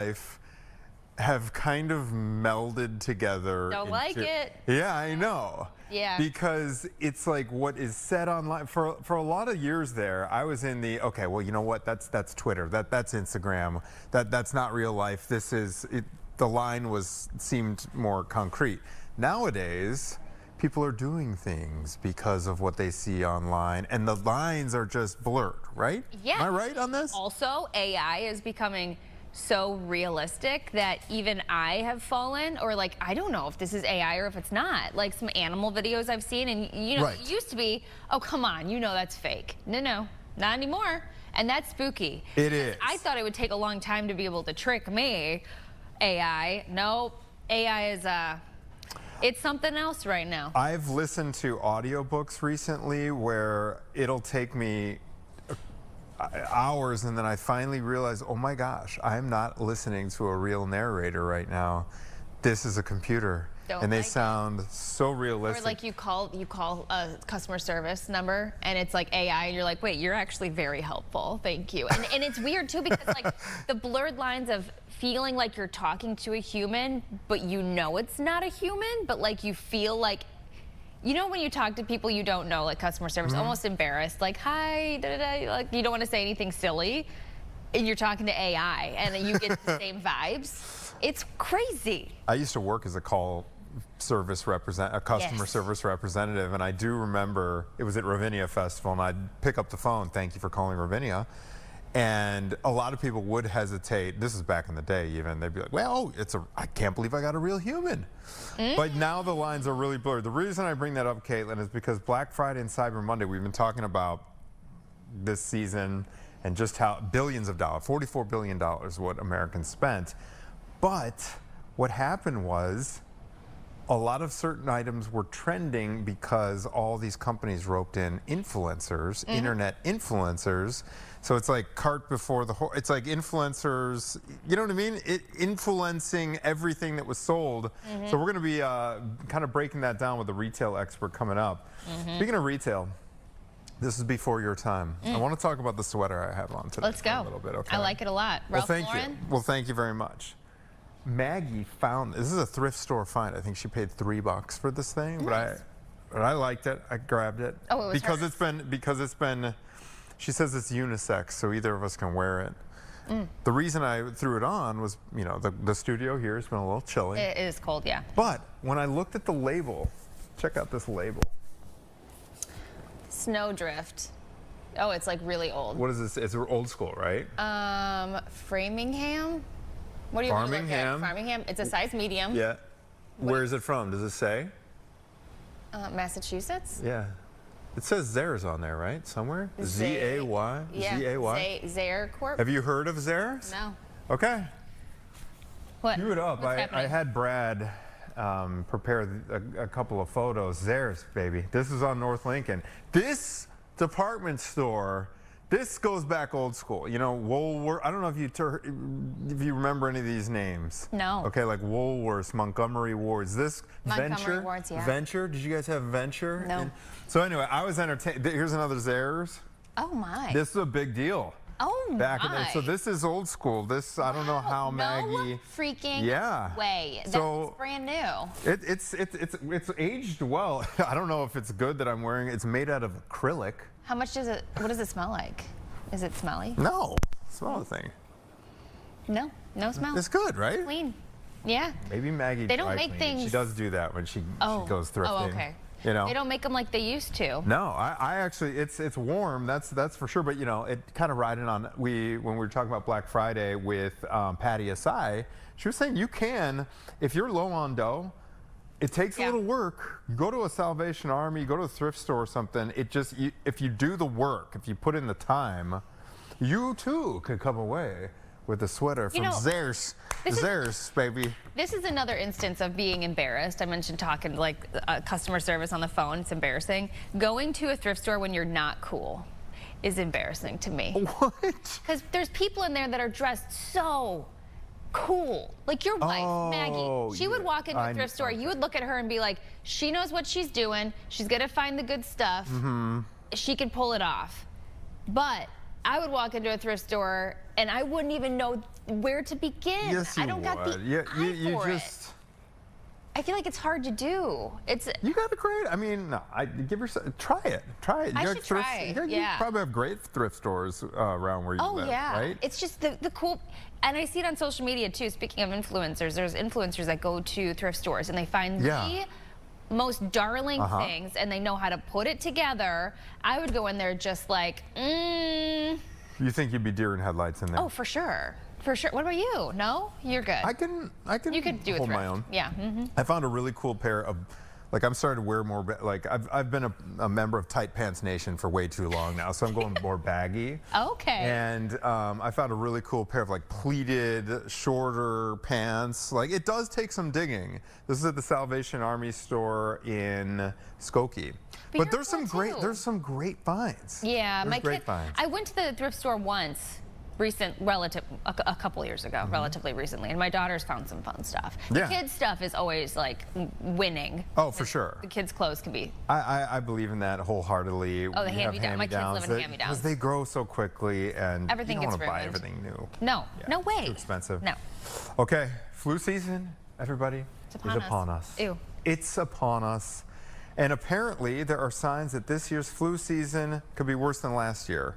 life have kind of melded together. Don't like it. Yeah, I know. Yeah. Because it's like what is said online for a lot of years there. I was in the okay. Well, you know what? That's Twitter. That's Instagram. That's not real life. This is it. The line seemed more concrete. Nowadays, people are doing things because of what they see online, and the lines are just blurred. Right? Yeah. Am I right on this? Also, AI is becoming so realistic that even I have fallen, or like, I don't know if this is AI or if it's not. Like some animal videos I've seen, and you know, Right. It used to be, oh, come on, you know that's fake. No, not anymore. And that's spooky. It is. I thought it would take a long time to be able to trick me. AI, no, AI is, it's something else right now. I've listened to audiobooks recently where it'll take me hours, and then I finally realize, oh my gosh, I'm not listening to a real narrator right now. This is a computer. And they sound so realistic. Or like you call a customer service number and it's like AI, and you're like, wait, you're actually very helpful, thank you. And it's weird too, because like the blurred lines of feeling like you're talking to a human, but you know it's not a human, but like you feel like, you know, when you talk to people you don't know, like customer service, almost embarrassed, like, hi, like you don't want to say anything silly, and you're talking to AI, and then you get the same vibes. It's crazy. I used to work as a customer service representative, and I do remember it was at Ravinia Festival, and I'd pick up the phone, thank you for calling Ravinia. And a lot of people would hesitate. This is back in the day even. They'd be like, well, I can't believe I got a real human. But now the lines are really blurred. The reason I bring that up, Caitlin, is because Black Friday and Cyber Monday, we've been talking about this season and just how billions of dollars, $44 billion what Americans spent. But what happened was a lot of certain items were trending because all these companies roped in influencers, internet influencers. So it's like cart before the horse. It's like influencers, you know what I mean? Influencing everything that was sold. So we're going to be kind of breaking that down with a retail expert coming up. Speaking of retail, this is before your time. I want to talk about the sweater I have on today. Let's go. A little bit, okay? I like it a lot. Ralph Well, thank Lauren? you. Well, thank you very much. Maggie found this is a thrift store find. I think she paid $3 for this thing, Nice. but I liked it. I grabbed it. Oh, it was because hers. it's been. She says it's unisex, so either of us can wear it. The reason I threw it on was, you know, the studio here has been a little chilly. It is cold, yeah. But when I looked at the label, check out this label. Snowdrift. Oh, it's like really old. What is this? It's old school, right? Framingham? What do you want to look Farmingham. at? Farmingham. It's a size medium. Yeah. Where is it from? Does it say? Massachusetts? Yeah. It says Zayre's on there, right? Somewhere? Z-A-Y? Yeah. Z-A-Y? Zayre Corp? Have you heard of Zayre's? No. Okay. What? Cue it up. What's I happening? had Brad prepare a couple of photos. Zayre's, baby. This is on North Lincoln. This department store, this goes back old school. You know, Woolworth. I don't know if you remember any of these names. No. Okay, like Woolworths, Montgomery Wards. This Montgomery Venture. Wards, yeah. Venture. Did you guys have Venture? No. So anyway, I was entertained. Here's another Zayre's. Oh my. This is a big deal. Oh Back in my. the, so this is old school. This I don't know how Maggie. No freaking Yeah. way. So- That's brand new. It's aged well. I don't know if it's good that I'm wearing it. It's made out of acrylic. How much does it? What does it smell like? Is it smelly? No, smell the thing. No, no smell. It's good, right? Clean. Yeah. Maybe Maggie. They don't dry make cleaned it. She things- does do that when she goes thrifting. Oh, okay. You know. They don't make them like they used to. No, I actually, it's warm. That's for sure. But you know, it kind of riding on. When we were talking about Black Friday with Patty Asai, she was saying you can, if you're low on dough, it takes a little work. You go to a Salvation Army, you go to a thrift store or something. It just, if you do the work, if you put in the time, you too could come away with a sweater from Zayre's. Zayre's, baby. This is another instance of being embarrassed. I mentioned talking like customer service on the phone. It's embarrassing. Going to a thrift store when you're not cool is embarrassing to me. What? Because there's people in there that are dressed so cool. Like your wife, Maggie. She would walk into a thrift store. You would look at her and be like, she knows what she's doing. She's going to find the good stuff. She can pull it off. But I would walk into a thrift store and I wouldn't even know where to begin. Yes, you I don't got the would. Yeah, you eye for just. it. I feel like it's hard to do. You got to create. I mean, no, give yourself try it. Try it. I got should try. You probably have great thrift stores around where you live, right? It's just the cool, and I see it on social media too. Speaking of influencers, there's influencers that go to thrift stores and they find the most darling things and they know how to put it together. I would go in there just like, You think you'd be deer in headlights in there? Oh, for sure. For sure. What about you? No? You're good. I can You could do hold thrift. my own. Yeah. I found a really cool pair of, like, I'm starting to wear more, like, I've been a member of Tight Pants Nation for way too long now, so I'm going more baggy. Okay. And I found a really cool pair of, like, pleated, shorter pants. Like, it does take some digging. This is at the Salvation Army store in Skokie. But there's some great finds. Yeah, there's my great kid. finds. I went to the thrift store once. A couple years ago, relatively recently, and my daughter's found some fun stuff. The kids' stuff is always like winning. Oh, for sure. The kids' clothes can be. I believe in that wholeheartedly. Oh, the hand-me-down. My kids live in hand-me-downs. Because they grow so quickly, and Everything you don't gets want to buy ruined. everything new. No, no way. It's too expensive. No. Okay, flu season, everybody, It's upon us. Ew. It's upon us. And apparently, there are signs that this year's flu season could be worse than last year.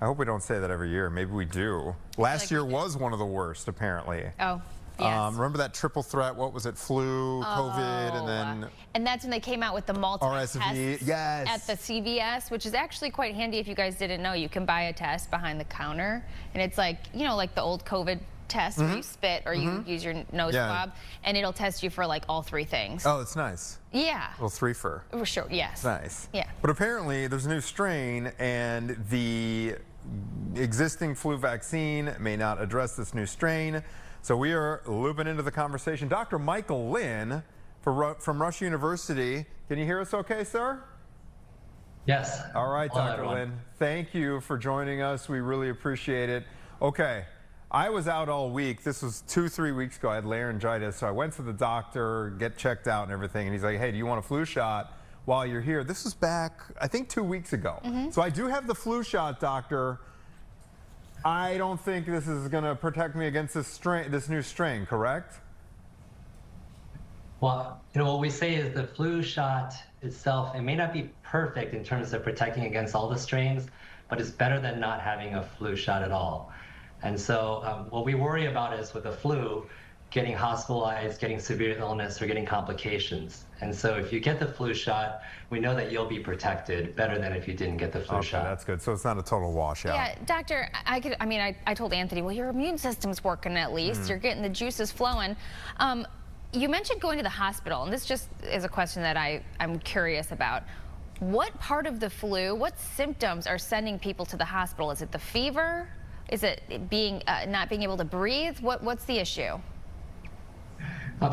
I hope we don't say that every year. Maybe we do. Last year was one of the worst, apparently. Oh, yes. Remember that triple threat? What was it? Flu, COVID, and then... And that's when they came out with the multi-tests RSV, yes. at the CVS, which is actually quite handy if you guys didn't know. You can buy a test behind the counter, and it's like, you know, like the old COVID test where you spit or you use your nose swab, and it'll test you for like all three things. Oh, it's nice. Yeah. A little three-fer. For sure, yes. Nice. Yeah. But apparently, there's a new strain, and the existing flu vaccine may not address this new strain. So we are looping into the conversation. Dr. Michael Lin from Rush University. Can you hear us okay, sir? Yes. All right, Hello, Dr. everyone. Lin. Thank you for joining us. We really appreciate it. Okay. I was out all week. This was 2-3 weeks ago. I had laryngitis, so I went to the doctor, get checked out and everything, and he's like, hey, do you want a flu shot while you're here? This was back, I think, 2 weeks ago. So I do have the flu shot, doctor. I don't think this is going to protect me against this new strain, correct? Well, you know, what we say is the flu shot itself, it may not be perfect in terms of protecting against all the strains, but it's better than not having a flu shot at all. And so what we worry about is with the flu, getting hospitalized, getting severe illness, or getting complications. And so if you get the flu shot, we know that you'll be protected better than if you didn't get the flu shot. That's good. So it's not a total washout. Yeah, doctor, I told Anthony, well, your immune system's working at least. You're getting the juices flowing. You mentioned going to the hospital, and this just is a question that I'm curious about. What part of the flu, what symptoms are sending people to the hospital? Is it the fever? Is it not being able to breathe? What's the issue?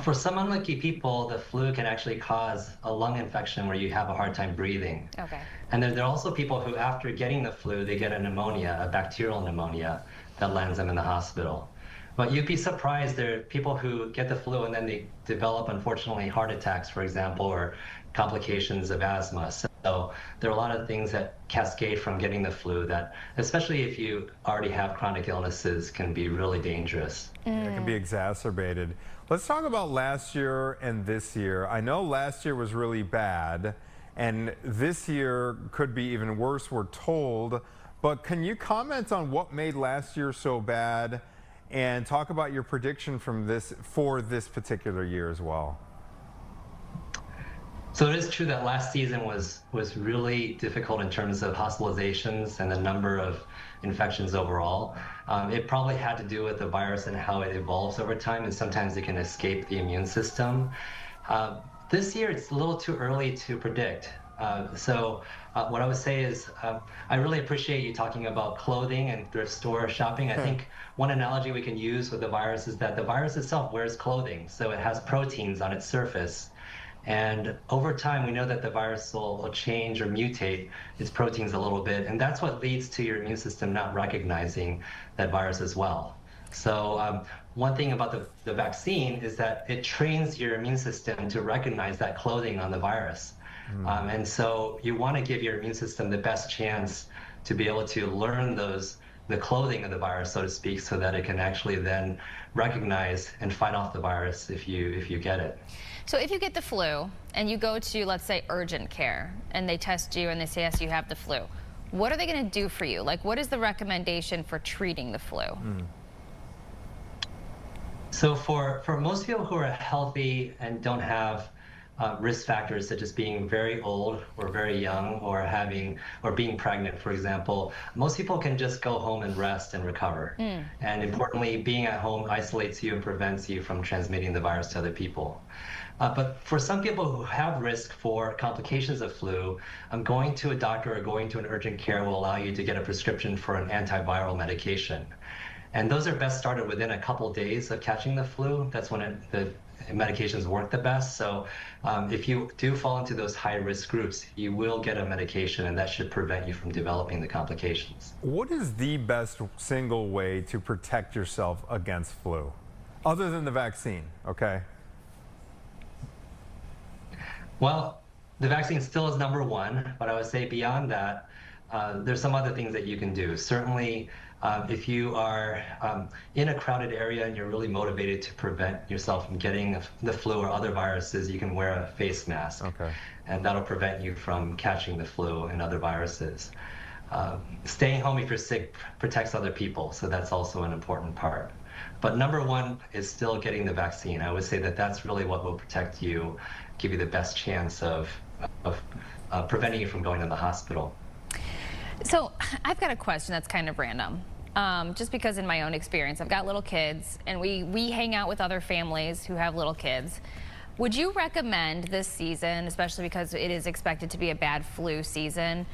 For some unlucky people, the flu can actually cause a lung infection where you have a hard time breathing. Okay. And then there are also people who, after getting the flu, they get a pneumonia, a bacterial pneumonia, that lands them in the hospital. But you'd be surprised, there are people who get the flu and then they develop, unfortunately, heart attacks, for example, or complications of asthma. So there are a lot of things that cascade from getting the flu that, especially if you already have chronic illnesses, can be really dangerous. It can be exacerbated. Let's talk about last year and this year. I know last year was really bad, and this year could be even worse, we're told. But can you comment on what made last year so bad, and talk about your prediction for this particular year as well? So it is true that last season was really difficult in terms of hospitalizations and the number of infections overall. It probably had to do with the virus and how it evolves over time, and sometimes it can escape the immune system. This year, it's a little too early to predict. So what I would say is I really appreciate you talking about clothing and thrift store shopping. I think one analogy we can use with the virus is that the virus itself wears clothing, so it has proteins on its surface. And over time, we know that the virus will change or mutate its proteins a little bit, and that's what leads to your immune system not recognizing that virus as well. So one thing about the vaccine is that it trains your immune system to recognize that clothing on the virus. And so you want to give your immune system the best chance to be able to learn the clothing of the virus, so to speak, so that it can actually then recognize and fight off the virus if you get it. So if you get the flu and you go to, let's say, urgent care, and they test you and they say, yes, you have the flu, what are they going to do for you? Like, what is the recommendation for treating the flu? So for most people who are healthy and don't have risk factors such as being very old or very young or being pregnant, for example, most people can just go home and rest and recover. And importantly, being at home isolates you and prevents you from transmitting the virus to other people. But for some people who have risk for complications of flu, going to a doctor or going to an urgent care will allow you to get a prescription for an antiviral medication. And those are best started within a couple days of catching the flu. That's when the medications work the best. So if you do fall into those high-risk groups, you will get a medication, and that should prevent you from developing the complications. What is the best single way to protect yourself against flu, other than the vaccine, okay? Well, the vaccine still is number one, but I would say beyond that, there's some other things that you can do. Certainly, if you are in a crowded area and you're really motivated to prevent yourself from getting the flu or other viruses, you can wear a face mask. Okay. And that'll prevent you from catching the flu and other viruses. Staying home if you're sick protects other people, so that's also an important part. But number one is still getting the vaccine. I would say that that's really what will protect you, give you the best chance of preventing you from going to the hospital. So I've got a question that's kind of random. Just because in my own experience, I've got little kids, and we hang out with other families who have little kids. Would you recommend this season, especially because it is expected to be a bad flu season,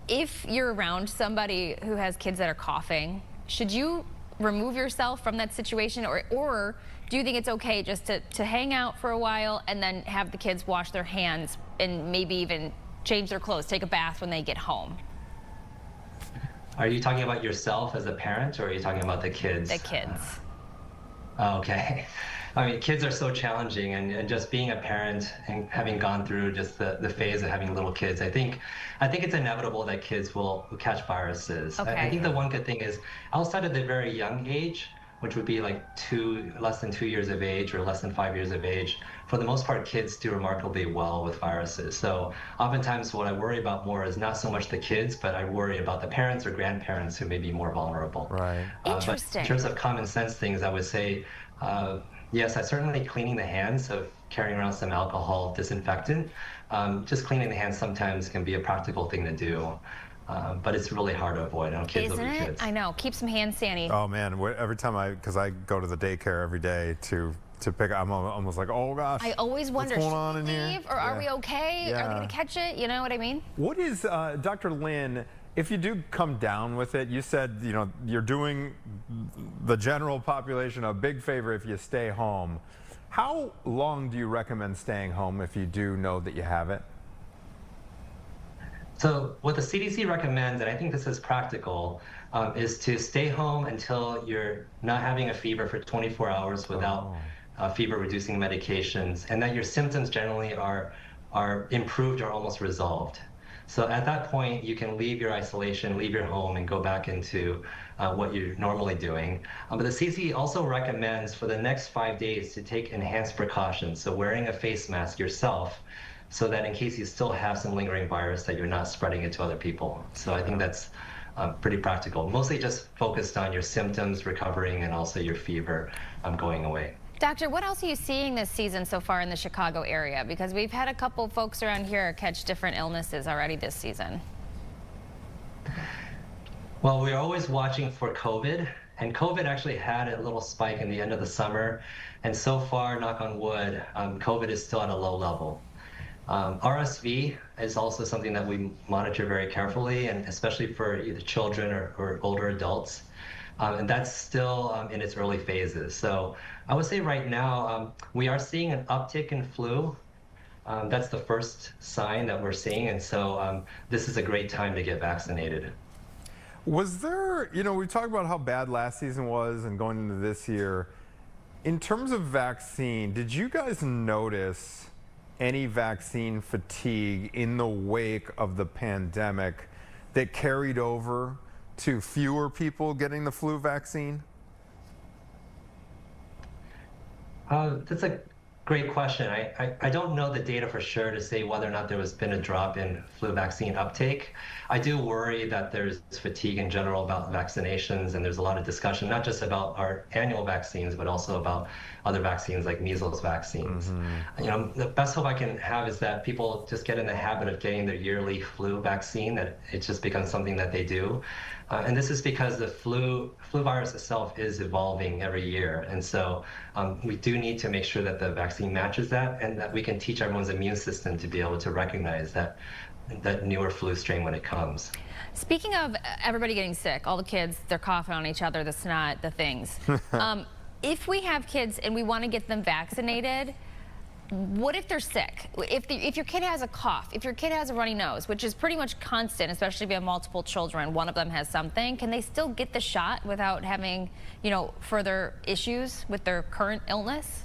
if you're around somebody who has kids that are coughing, should you remove yourself from that situation, or do you think it's okay just to hang out for a while and then have the kids wash their hands and maybe even change their clothes, take a bath when they get home? Are you talking about yourself as a parent, or are you talking about the kids? The kids. Okay. I mean, kids are so challenging, and just being a parent and having gone through just the phase of having little kids, I think it's inevitable that kids will catch viruses. Okay. I think the one good thing is, outside of the very young age, which would be like less than 2 years of age or less than 5 years of age, for the most part, kids do remarkably well with viruses. So oftentimes what I worry about more is not so much the kids, but I worry about the parents or grandparents who may be more vulnerable. Right. Interesting. But in terms of common sense things, I would say, yes, certainly cleaning the hands, so carrying around some alcohol disinfectant. Just cleaning the hands sometimes can be a practical thing to do. But it's really hard to avoid. I know kids will be kids. I know. Keep some hand sanitizer. Oh man, every time because I go to the daycare every day to pick up, I'm almost like, oh gosh. I always wonder, what's going on in should we here? leave, or are we okay? Yeah. Are they going to catch it? You know what I mean? What is, Dr. Lin, if you do come down with it, you said, you're doing the general population a big favor if you stay home. How long do you recommend staying home if you do know that you have it? So what the CDC recommends, and I think this is practical, is to stay home until you're not having a fever for 24 hours without fever-reducing medications, and that your symptoms generally are improved or almost resolved. So at that point, you can leave your isolation, leave your home, and go back into what you're normally doing. But the CDC also recommends for the next 5 days to take enhanced precautions, so wearing a face mask yourself, so that in case you still have some lingering virus, that you're not spreading it to other people. So I think that's pretty practical. Mostly just focused on your symptoms recovering and also your fever going away. Doctor, what else are you seeing this season so far in the Chicago area? Because we've had a couple folks around here catch different illnesses already this season. Well, we're always watching for COVID, and COVID actually had a little spike in the end of the summer. And so far, knock on wood, COVID is still at a low level. RSV is also something that we monitor very carefully, and especially for either children or older adults. And that's still in its early phases. So I would say right now, we are seeing an uptick in flu. That's the first sign that we're seeing. And so this is a great time to get vaccinated. Was there, we talked about how bad last season was and going into this year. In terms of vaccine, did you guys notice any vaccine fatigue in the wake of the pandemic that carried over to fewer people getting the flu vaccine? That's a great question. I don't know the data for sure to say whether or not there has been a drop in flu vaccine uptake. I do worry that there's fatigue in general about vaccinations, and there's a lot of discussion, not just about our annual vaccines, but also about other vaccines like measles vaccines. You know, the best hope I can have is that people just get in the habit of getting their yearly flu vaccine, that it just becomes something that they do. And this is because the flu virus itself is evolving every year. And so we do need to make sure that the vaccine matches that, and that we can teach everyone's immune system to be able to recognize that newer flu strain when it comes. Speaking of everybody getting sick, all the kids, they're coughing on each other, the snot, the things. If we have kids and we want to get them vaccinated, what if they're sick? If your kid has a cough, if your kid has a runny nose, which is pretty much constant, especially if you have multiple children, one of them has something, can they still get the shot without having, you know, further issues with their current illness?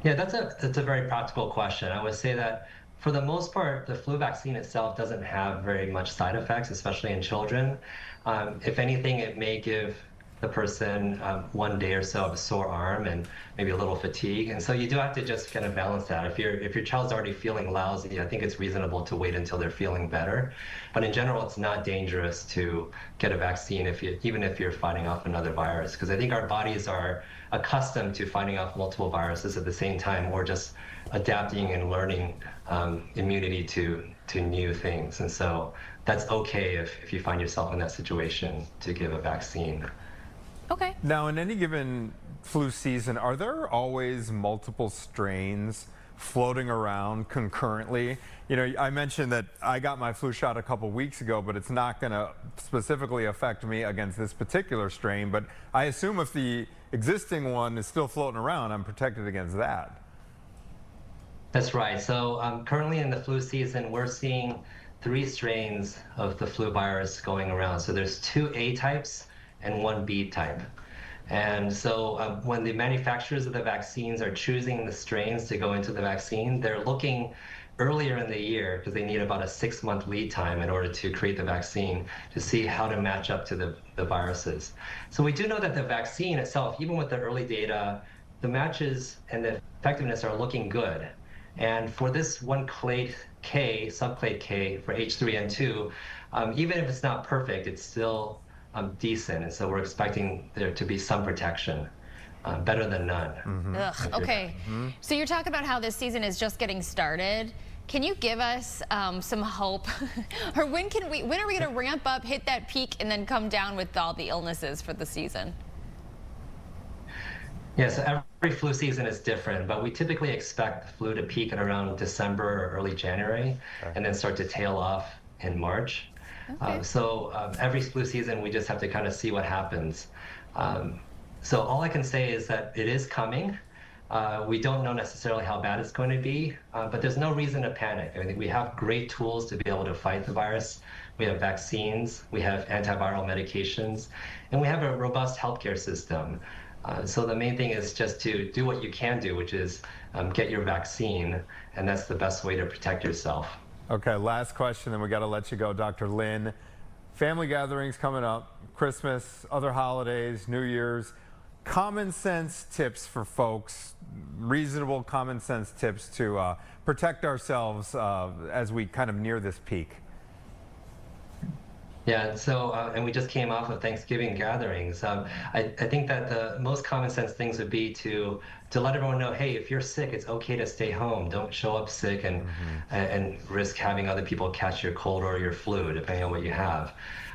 Yeah, that's a very practical question. I would say that for the most part, the flu vaccine itself doesn't have very much side effects, especially in children. If anything, it may give the person 1 day or so of a sore arm and maybe a little fatigue. And so you do have to just kind of balance that. If your child's already feeling lousy, I think it's reasonable to wait until they're feeling better. But in general, it's not dangerous to get a vaccine even if you're fighting off another virus, because I think our bodies are accustomed to fighting off multiple viruses at the same time, or just adapting and learning immunity to new things. And so that's okay if you find yourself in that situation to give a vaccine. Okay. Now, in any given flu season, are there always multiple strains floating around concurrently? You know, I mentioned that I got my flu shot a couple weeks ago, but it's not going to specifically affect me against this particular strain. But I assume if the existing one is still floating around, I'm protected against that. That's right. So currently in the flu season, we're seeing 3 strains of the flu virus going around. So there's 2 A types and 1 B type. And so when the manufacturers of the vaccines are choosing the strains to go into the vaccine, they're looking earlier in the year, because they need about a 6-month lead time in order to create the vaccine, to see how to match up to the viruses. So we do know that the vaccine itself, even with the early data, the matches and the effectiveness are looking good. And for this one clade K, subclade K for H3N2, even if it's not perfect, it's still decent. And so we're expecting there to be some protection, better than none. Ugh, okay. So you're talking about how this season is just getting started. Can you give us some hope? Or when are we going to ramp up, hit that peak, and then come down with all the illnesses for the season? Yeah, so every flu season is different, but we typically expect the flu to peak at around December or early January, and then start to tail off in March. Okay. So every flu season, we just have to kind of see what happens. So all I can say is that it is coming. We don't know necessarily how bad it's going to be, but there's no reason to panic. I mean, we have great tools to be able to fight the virus. We have vaccines, we have antiviral medications, and we have a robust healthcare system. So the main thing is just to do what you can do, which is get your vaccine, and that's the best way to protect yourself. Okay, last question, and we got to let you go, Dr. Lin. Family gatherings coming up, Christmas, other holidays, New Year's. Common sense tips for folks, reasonable common sense tips to protect ourselves as we kind of near this peak. Yeah, so, and we just came off of Thanksgiving gatherings. I think that the most common sense things would be to let everyone know, hey, if you're sick, it's okay to stay home. Don't show up sick and risk having other people catch your cold or your flu, depending on what you have.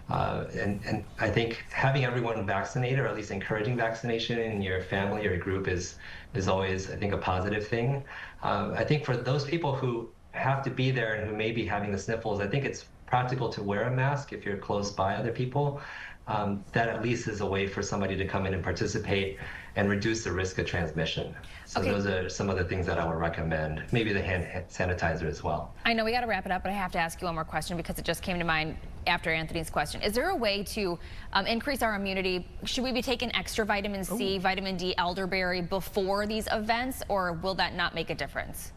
And I think having everyone vaccinated, or at least encouraging vaccination in your family or your group is always, I think, a positive thing. I think for those people who have to be there and who may be having the sniffles, I think it's practical to wear a mask if you're close by other people. That at least is a way for somebody to come in and participate and reduce the risk of transmission. So those are some of the things that I would recommend. Maybe the hand sanitizer as well. I know we got to wrap it up, but I have to ask you one more question because it just came to mind after Anthony's question. Is there a way to increase our immunity? Should we be taking extra vitamin C, vitamin D, elderberry before these events, or will that not make a difference?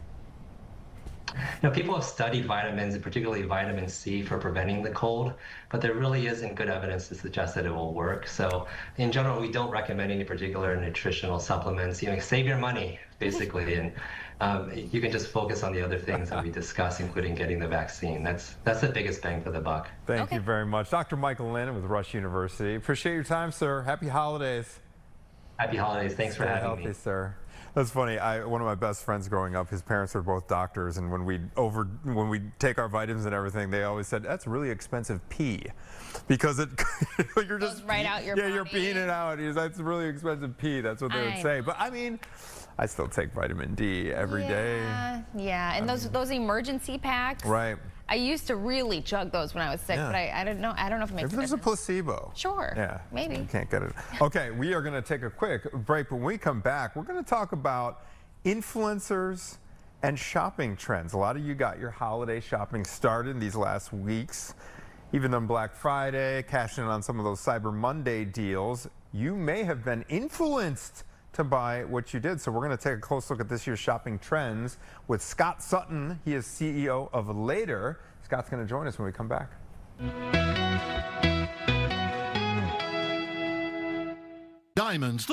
People have studied vitamins, and particularly vitamin C, for preventing the cold, but there really isn't good evidence to suggest that it will work. So in general, we don't recommend any particular nutritional supplements. Save your money, basically, and you can just focus on the other things that we discussed, including getting the vaccine. That's the biggest bang for the buck. Thank you very much. Dr. Michael Lin with Rush University. Appreciate your time, sir. Happy holidays. Happy holidays. Thanks for having healthy, me. Sir. That's funny. One of my best friends growing up, his parents were both doctors, and when we take our vitamins and everything, they always said that's really expensive pee, because you're just goes right out your body. You're peeing it out. That's really expensive pee. That's what they would say. But I mean, I still take vitamin D every day. Yeah, and those emergency packs. Right. I used to really chug those when I was sick, but I don't know. I don't know if it makes Maybe there's a placebo. Sure. Yeah. Maybe. You can't get it. Okay, we are going to take a quick break. When we come back, we're going to talk about influencers and shopping trends. A lot of you got your holiday shopping started these last weeks. Even on Black Friday, cashing in on some of those Cyber Monday deals. You may have been influenced to buy what you did. So we're going to take a close look at this year's shopping trends with Scott Sutton. He is CEO of Later. Scott's going to join us when we come back. Diamonds.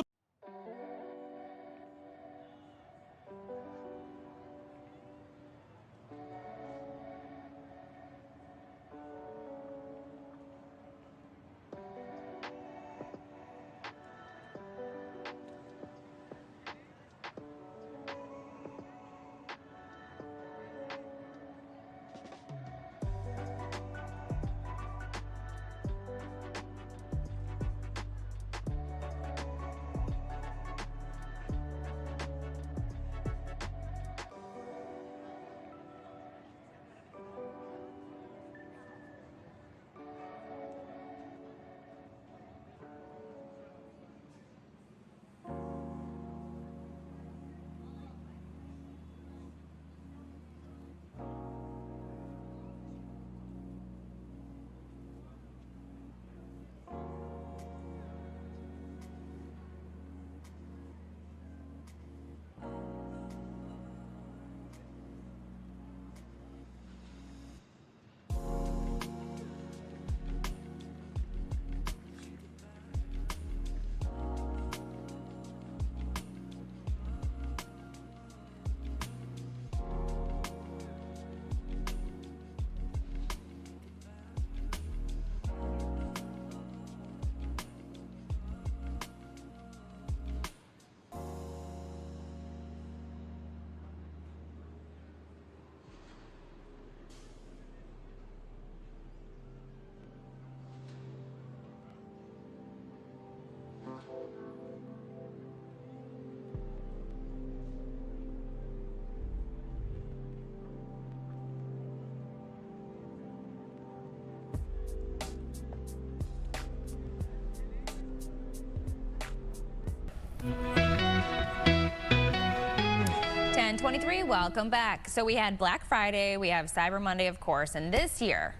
Welcome back. So we had Black Friday, we have Cyber Monday, of course, and this year,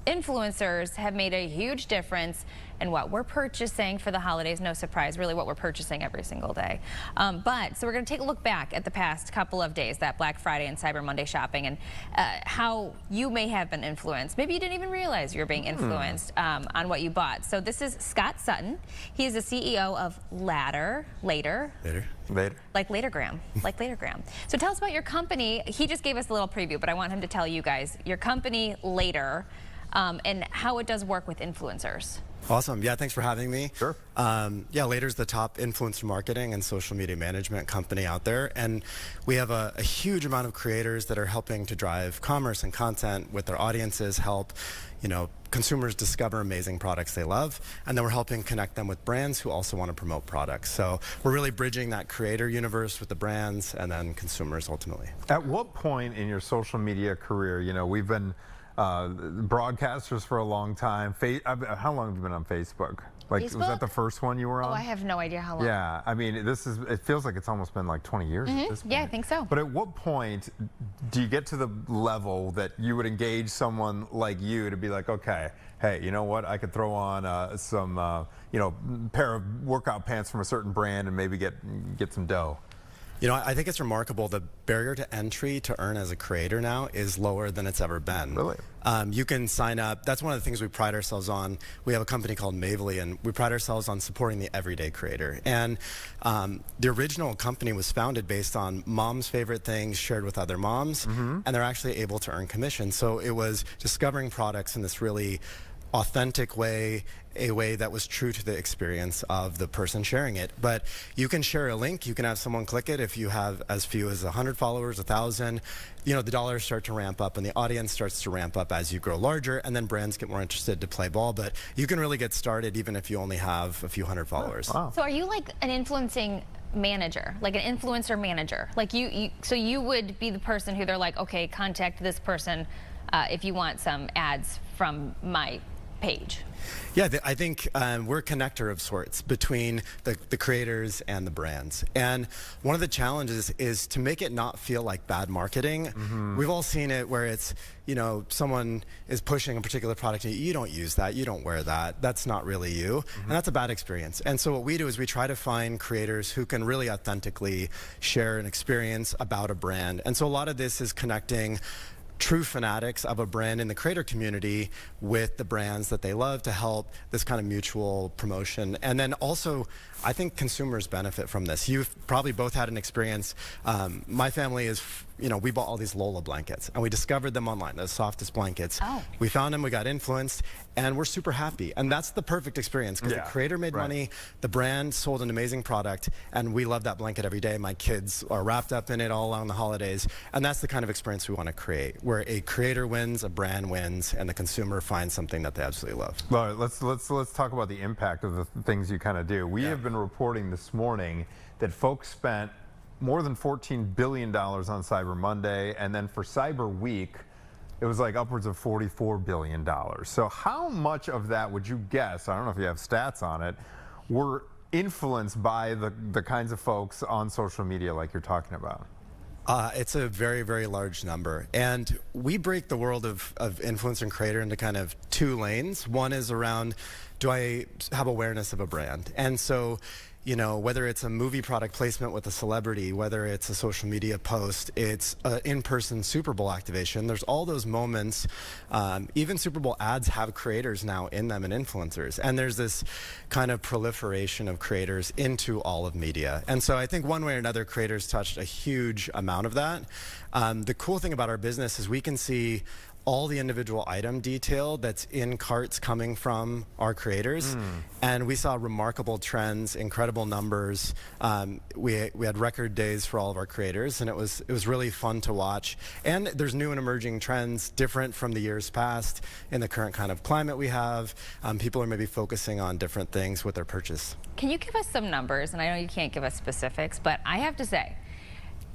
influencers have made a huge difference in what we're purchasing for the holidays. No surprise, really what we're purchasing every single day. So we're going to take a look back at the past couple of days, that Black Friday and Cyber Monday shopping, and how you may have been influenced. Maybe you didn't even realize you were being influenced on what you bought. So this is Scott Sutton. He is the CEO of Later. Like Latergram. So tell us about your company. He just gave us a little preview, but I want him to tell you guys your company Later and how it does work with influencers. Awesome. Yeah, thanks for having me. Sure. Yeah, Later's the top influencer marketing and social media management company out there. And we have a huge amount of creators that are helping to drive commerce and content with their audiences, help, consumers discover amazing products they love. And then we're helping connect them with brands who also want to promote products. So we're really bridging that creator universe with the brands and then consumers ultimately. At what point in your social media career, we've been broadcasters for a long time. How long have you been on Facebook? Was that the first one you were on? Oh, I have no idea how long. Yeah, I mean, it feels like it's almost been like 20 years at this point. Yeah, I think so. But at what point do you get to the level that you would engage someone like you to be like, okay, hey, you know what? I could throw on some, pair of workout pants from a certain brand and maybe get some dough. You know, I think it's remarkable. The barrier to entry to earn as a creator now is lower than it's ever been. Really? You can sign up. That's one of the things we pride ourselves on. We have a company called Mavely, and we pride ourselves on supporting the everyday creator. And the original company was founded based on mom's favorite things shared with other moms, and they're actually able to earn commission. So it was discovering products in this really authentic way, a way that was true to the experience of the person sharing it. But you can share a link, you can have someone click it. If you have as few as 100 followers, 1,000, you know, the dollars start to ramp up and the audience starts to ramp up as you grow larger, and then brands get more interested to play ball. But you can really get started even if you only have a few hundred followers. Wow. So are you like an influencing manager, like an influencer manager? Like so you would be the person who they're like, okay, contact this person if you want some ads from my page. Yeah, I think we're a connector of sorts between the creators and the brands. And one of the challenges is to make it not feel like bad marketing. We've all seen it where it's, you know, someone is pushing a particular product and you don't use that, you don't wear that, that's not really you, and that's a bad experience. And so what we do is we try to find creators who can really authentically share an experience about a brand. And so a lot of this is connecting true fanatics of a brand in the creator community with the brands that they love to help this kind of mutual promotion. And then also, I think consumers benefit from this. You've probably both had an experience. My family is, you know, we bought all these Lola blankets and we discovered them online, the softest blankets. Oh. We found them, we got influenced, and we're super happy. And that's the perfect experience because Yeah, the creator made money, the brand sold an amazing product, and we love that blanket every day. My kids are wrapped up in it all along the holidays. And that's the kind of experience we want to create, where a creator wins, a brand wins, and the consumer finds something that they absolutely love. Well, let's talk about the impact of the things you kind of do. We have been reporting this morning that folks spent more than $14 billion on Cyber Monday, and then for Cyber Week, it was like upwards of $44 billion. So how much of that would you guess, I don't know if you have stats on it, were influenced by the kinds of folks on social media like you're talking about? It's a very, very large number. And we break the world of influencer and creator into kind of two lanes. One is around, do I have awareness of a brand? And so, you know, whether it's a movie product placement with a celebrity, whether it's a social media post, it's an in-person Super Bowl activation. There's all those moments. Even Super Bowl ads have creators now in them and influencers. And there's this kind of proliferation of creators into all of media. And so I think one way or another, creators touched a huge amount of that. The cool thing about our business is we can see all the individual item detail that's in carts coming from our creators. And we saw remarkable trends, incredible numbers. We had record days for all of our creators, and it was really fun to watch. And there's new and emerging trends different from the years past in the current kind of climate we have. People are maybe focusing on different things with their purchase. Can you give us some numbers? And I know you can't give us specifics, but I have to say,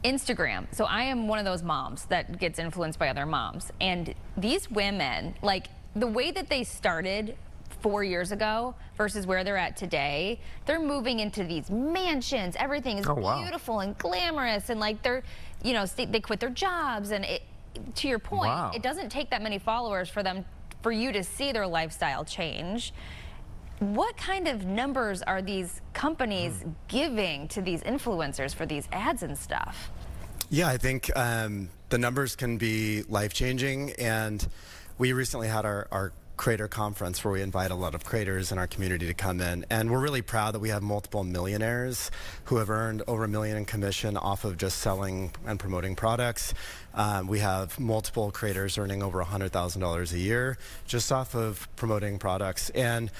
Instagram. So I am one of those moms that gets influenced by other moms. And these women, like the way that they started 4 years ago versus where they're at today, they're moving into these mansions. Everything is beautiful and glamorous. And like they're, you know, they quit their jobs. And to your point, it doesn't take that many followers for you to see their lifestyle change. What kind of numbers are these companies giving to these influencers for these ads and stuff? Yeah, I think the numbers can be life-changing, and we recently had our creator conference where we invite a lot of creators in our community to come in, and we're really proud that we have multiple millionaires who have earned over $1 million in commission off of just selling and promoting products. We have multiple creators earning over $100,000 a year just off of promoting products. And,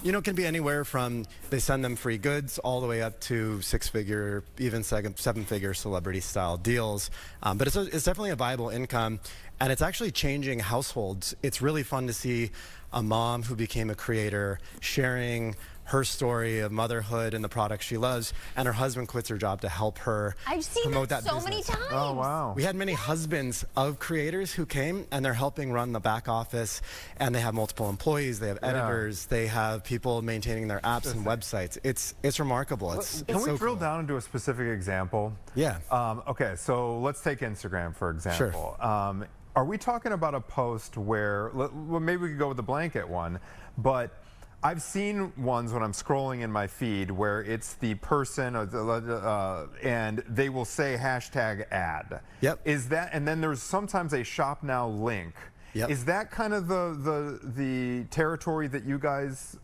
you know, it can be anywhere from they send them free goods all the way up to six-figure, even seven-figure celebrity-style deals. But it's definitely a viable income, and it's actually changing households. It's really fun to see a mom who became a creator sharing her story of motherhood and the products she loves, and her husband quits her job to help her promote that so business. many times. Oh, wow. We had many husbands of creators who came, and they're helping run the back office, and they have multiple employees, they have editors, they have people maintaining their apps and websites. It's remarkable. Can we drill down into a specific example? Yeah. Okay, so let's take Instagram, for example. Sure. Are we talking about a post where, well, maybe we could go with the blanket one, but I've seen ones when I'm scrolling in my feed where it's the person and they will say #ad. Yep. Is that, and then there's sometimes a shop now link. Yep. Is that kind of the territory that you guys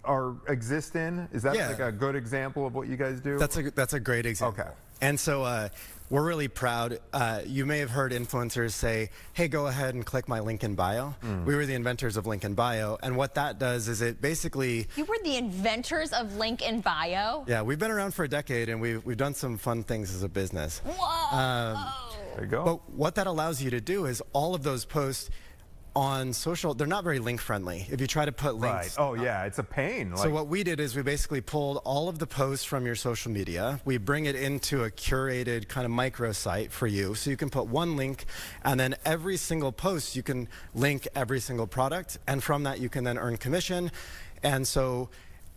exist in? Is that like a good example of what you guys do? That's a great example. Okay. And so we're really proud. You may have heard influencers say, hey, go ahead and click my link in bio. We were the inventors of link in bio. And what that does is it basically... You were the inventors of link in bio? Yeah, we've been around for a decade, and we've done some fun things as a business. Whoa! There you go. But what that allows you to do is all of those posts on social, they're not very link friendly. If you try to put links. Right. Oh yeah, it's a pain. So what we did is we basically pulled all of the posts from your social media. We bring it into a curated kind of microsite for you. So you can put one link, and then every single post you can link every single product. And from that you can then earn commission. And so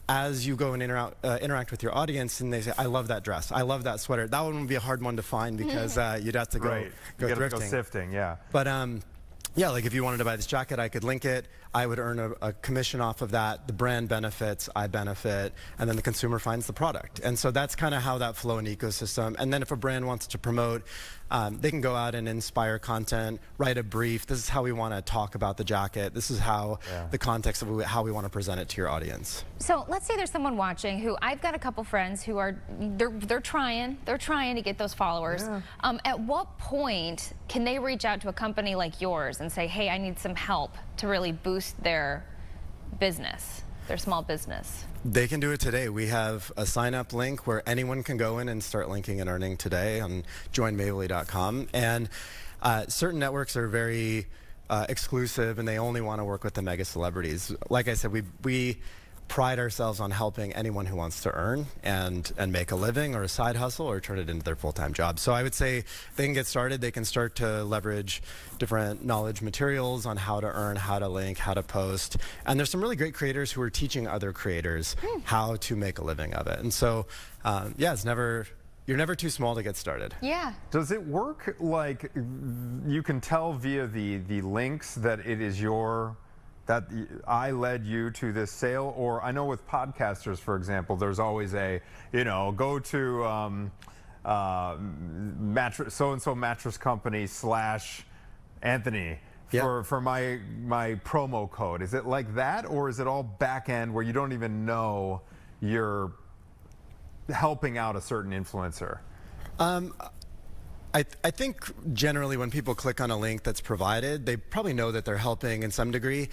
as you go and interact with your audience, and they say, I love that dress, I love that sweater. That one would be a hard one to find because you'd have to go thrifting. Go sifting, yeah. But yeah, like if you wanted to buy this jacket, I could link it. I would earn a commission off of that. The brand benefits, I benefit, and then the consumer finds the product. And so that's kind of how that flow in ecosystem. And then if a brand wants to promote, they can go out and inspire content, write a brief. This is how we want to talk about the jacket. This is how the context of how we want to present it to your audience. So let's say there's someone watching who, I've got a couple friends who are, they're trying to get those followers. Yeah. At what point can they reach out to a company like yours and say, hey, I need some help to really boost their business, their small business? They can do it today. We have a sign-up link where anyone can go in and start linking and earning today on joinmavely.com. And certain networks are very exclusive, and they only want to work with the mega celebrities. Like I said, we pride ourselves on helping anyone who wants to earn and make a living or a side hustle or turn it into their full-time job. So I would say they can get started. They can start to leverage different knowledge materials on how to earn, how to link, how to post. And there's some really great creators who are teaching other creators how to make a living of it. And so, yeah, you're never too small to get started. Yeah. Does it work like you can tell via the links that it is that I led you to this sale? Or I know with podcasters, for example, there's always a, go to mattress, so-and-so mattress company / Anthony for my promo code. Is it like that, or is it all back end where you don't even know you're helping out a certain influencer? I think generally when people click on a link that's provided, they probably know that they're helping in some degree.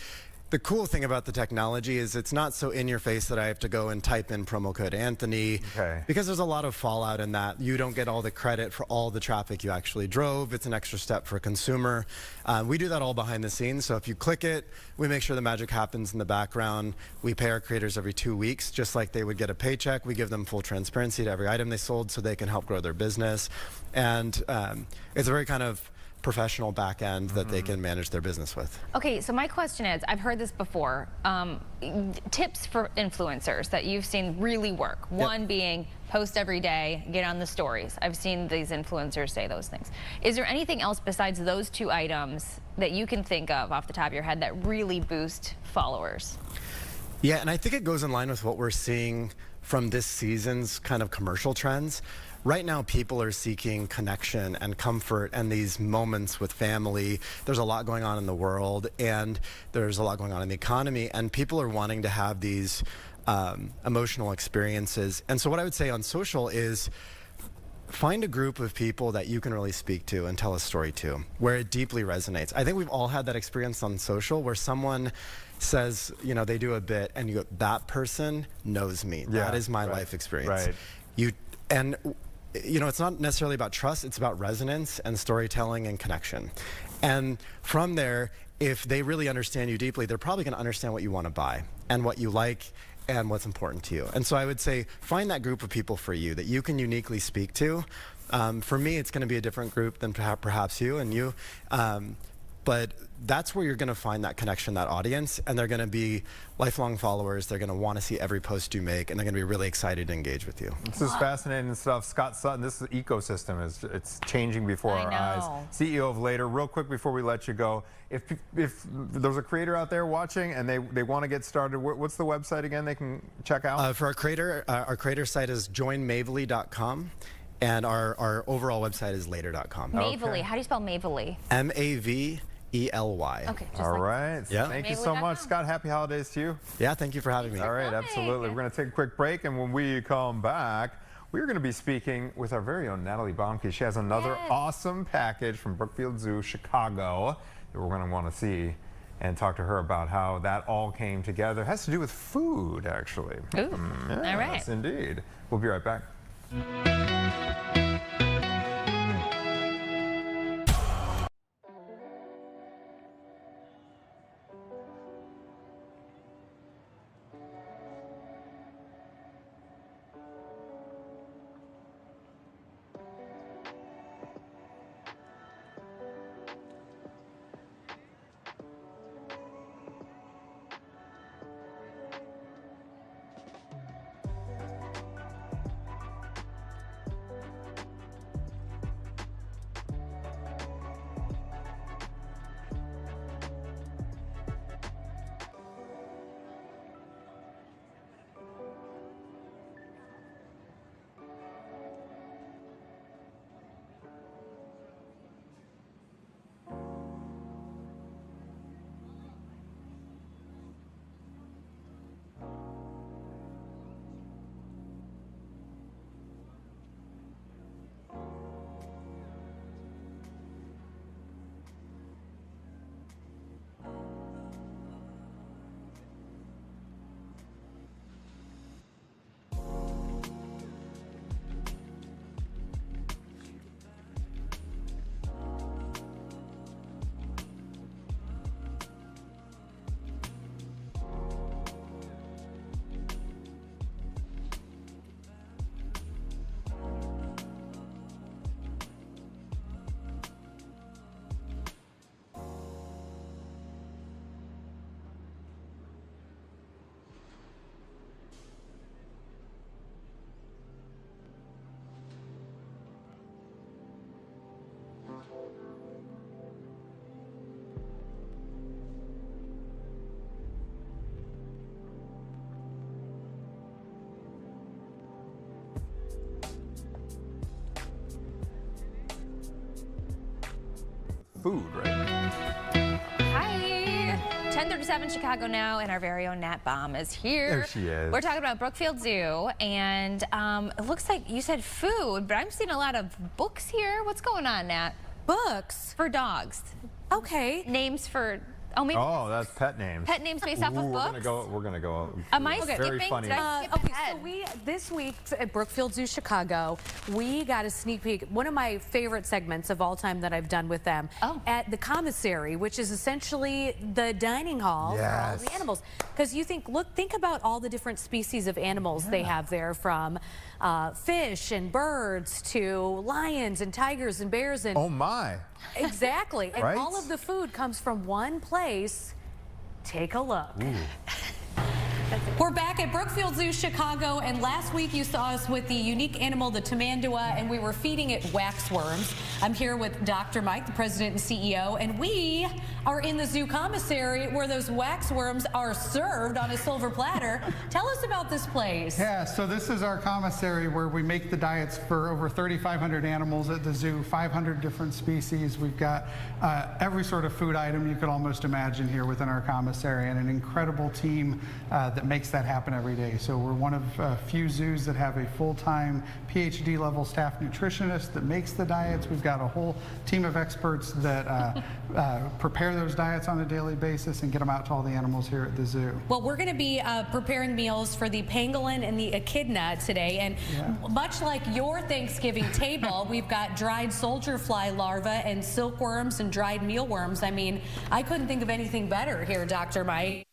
The cool thing about the technology is it's not so in your face that I have to go and type in promo code Anthony, because there's a lot of fallout in that. You don't get all the credit for all the traffic you actually drove. It's an extra step for a consumer. We do that all behind the scenes. So if you click it, we make sure the magic happens in the background. We pay our creators every 2 weeks, just like they would get a paycheck. We give them full transparency to every item they sold so they can help grow their business. And it's a very kind of professional back end that they can manage their business with. Okay, so my question is, I've heard this before, tips for influencers that you've seen really work. One being post every day, get on the stories. I've seen these influencers say those things. Is there anything else besides those two items that you can think of off the top of your head that really boost followers? Yeah, and I think it goes in line with what we're seeing from this season's kind of commercial trends. Right now, people are seeking connection and comfort and these moments with family. There's a lot going on in the world, and there's a lot going on in the economy, and people are wanting to have these emotional experiences. And so what I would say on social is find a group of people that you can really speak to and tell a story to, where it deeply resonates. I think we've all had that experience on social where someone says, they do a bit, and you go, that person knows me. Yeah, that is my life experience. It's not necessarily about trust, it's about resonance and storytelling and connection. And from there, if they really understand you deeply, they're probably gonna understand what you wanna buy and what you like and what's important to you. And so I would say, find that group of people for you that you can uniquely speak to. For me, it's gonna be a different group than perhaps you, and you. but that's where you're going to find that connection, that audience, and they're going to be lifelong followers. They're going to want to see every post you make, and they're going to be really excited to engage with you. This is fascinating stuff. Scott Sutton, this ecosystem it's changing before our eyes. CEO of Later, real quick before we let you go, if there's a creator out there watching and they want to get started, what's the website again they can check out? For our creator site is joinmavely.com. And our overall website is later.com. Mavely. How do you spell Mavely? Mavely. Okay. All right. Yeah. Thank you so much, Scott. Happy holidays to you. Yeah, thank you for having me. All right, absolutely. We're going to take a quick break, and when we come back, we're going to be speaking with our very own Natalie Baumke. She has another awesome package from Brookfield Zoo, Chicago, that we're going to want to see and talk to her about how that all came together. It has to do with food, actually. Ooh. Yes, all right. Indeed. We'll be right back. Food, right? Hi. 10:37 Chicago Now, and our very own Nat Baum is here. There she is. We're talking about Brookfield Zoo, and it looks like you said food, but I'm seeing a lot of books here. What's going on, Nat? Books? For dogs. Okay. Names for... maybe that's pet names. pet names based off of books? We're gonna go. Am I very skipping? funny. Did I skip Okay, ahead? so this week at Brookfield Zoo Chicago, we got a sneak peek. One of my favorite segments of all time that I've done with them at the commissary, which is essentially the dining hall for all the animals. Because you think about all the different species of animals they have there, from fish and birds to lions and tigers and bears and Oh my. exactly. And Right? all of the food comes from one place. Take a look. We're back at Brookfield Zoo Chicago, and last week you saw us with the unique animal, the tamandua, and we were feeding it waxworms. I'm here with Dr. Mike, the president and CEO, and we are in the zoo commissary where those waxworms are served on a silver platter. Tell us about this place. Yeah, so this is our commissary where we make the diets for over 3,500 animals at the zoo, 500 different species. We've got every sort of food item you could almost imagine here within our commissary, and an incredible team that makes that happen every day. So we're one of a few zoos that have a full-time PhD level staff nutritionist that makes the diets. We've got a whole team of experts that prepare those diets on a daily basis and get them out to all the animals here at the zoo. Well, we're going to be preparing meals for the pangolin and the echidna today, and much like your Thanksgiving table, we've got dried soldier fly larvae and silkworms and dried mealworms. I mean, I couldn't think of anything better here, Dr. Mike.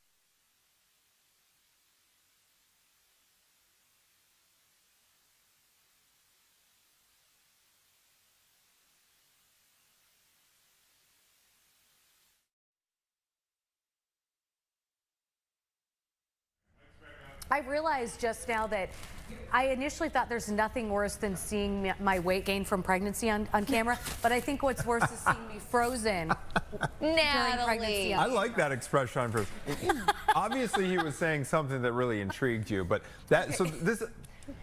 I realized just now that I initially thought there's nothing worse than seeing my weight gain from pregnancy on camera, but I think what's worse is seeing me frozen during pregnancy. I like that expression on purpose. Obviously, he was saying something that really intrigued you, but that so this.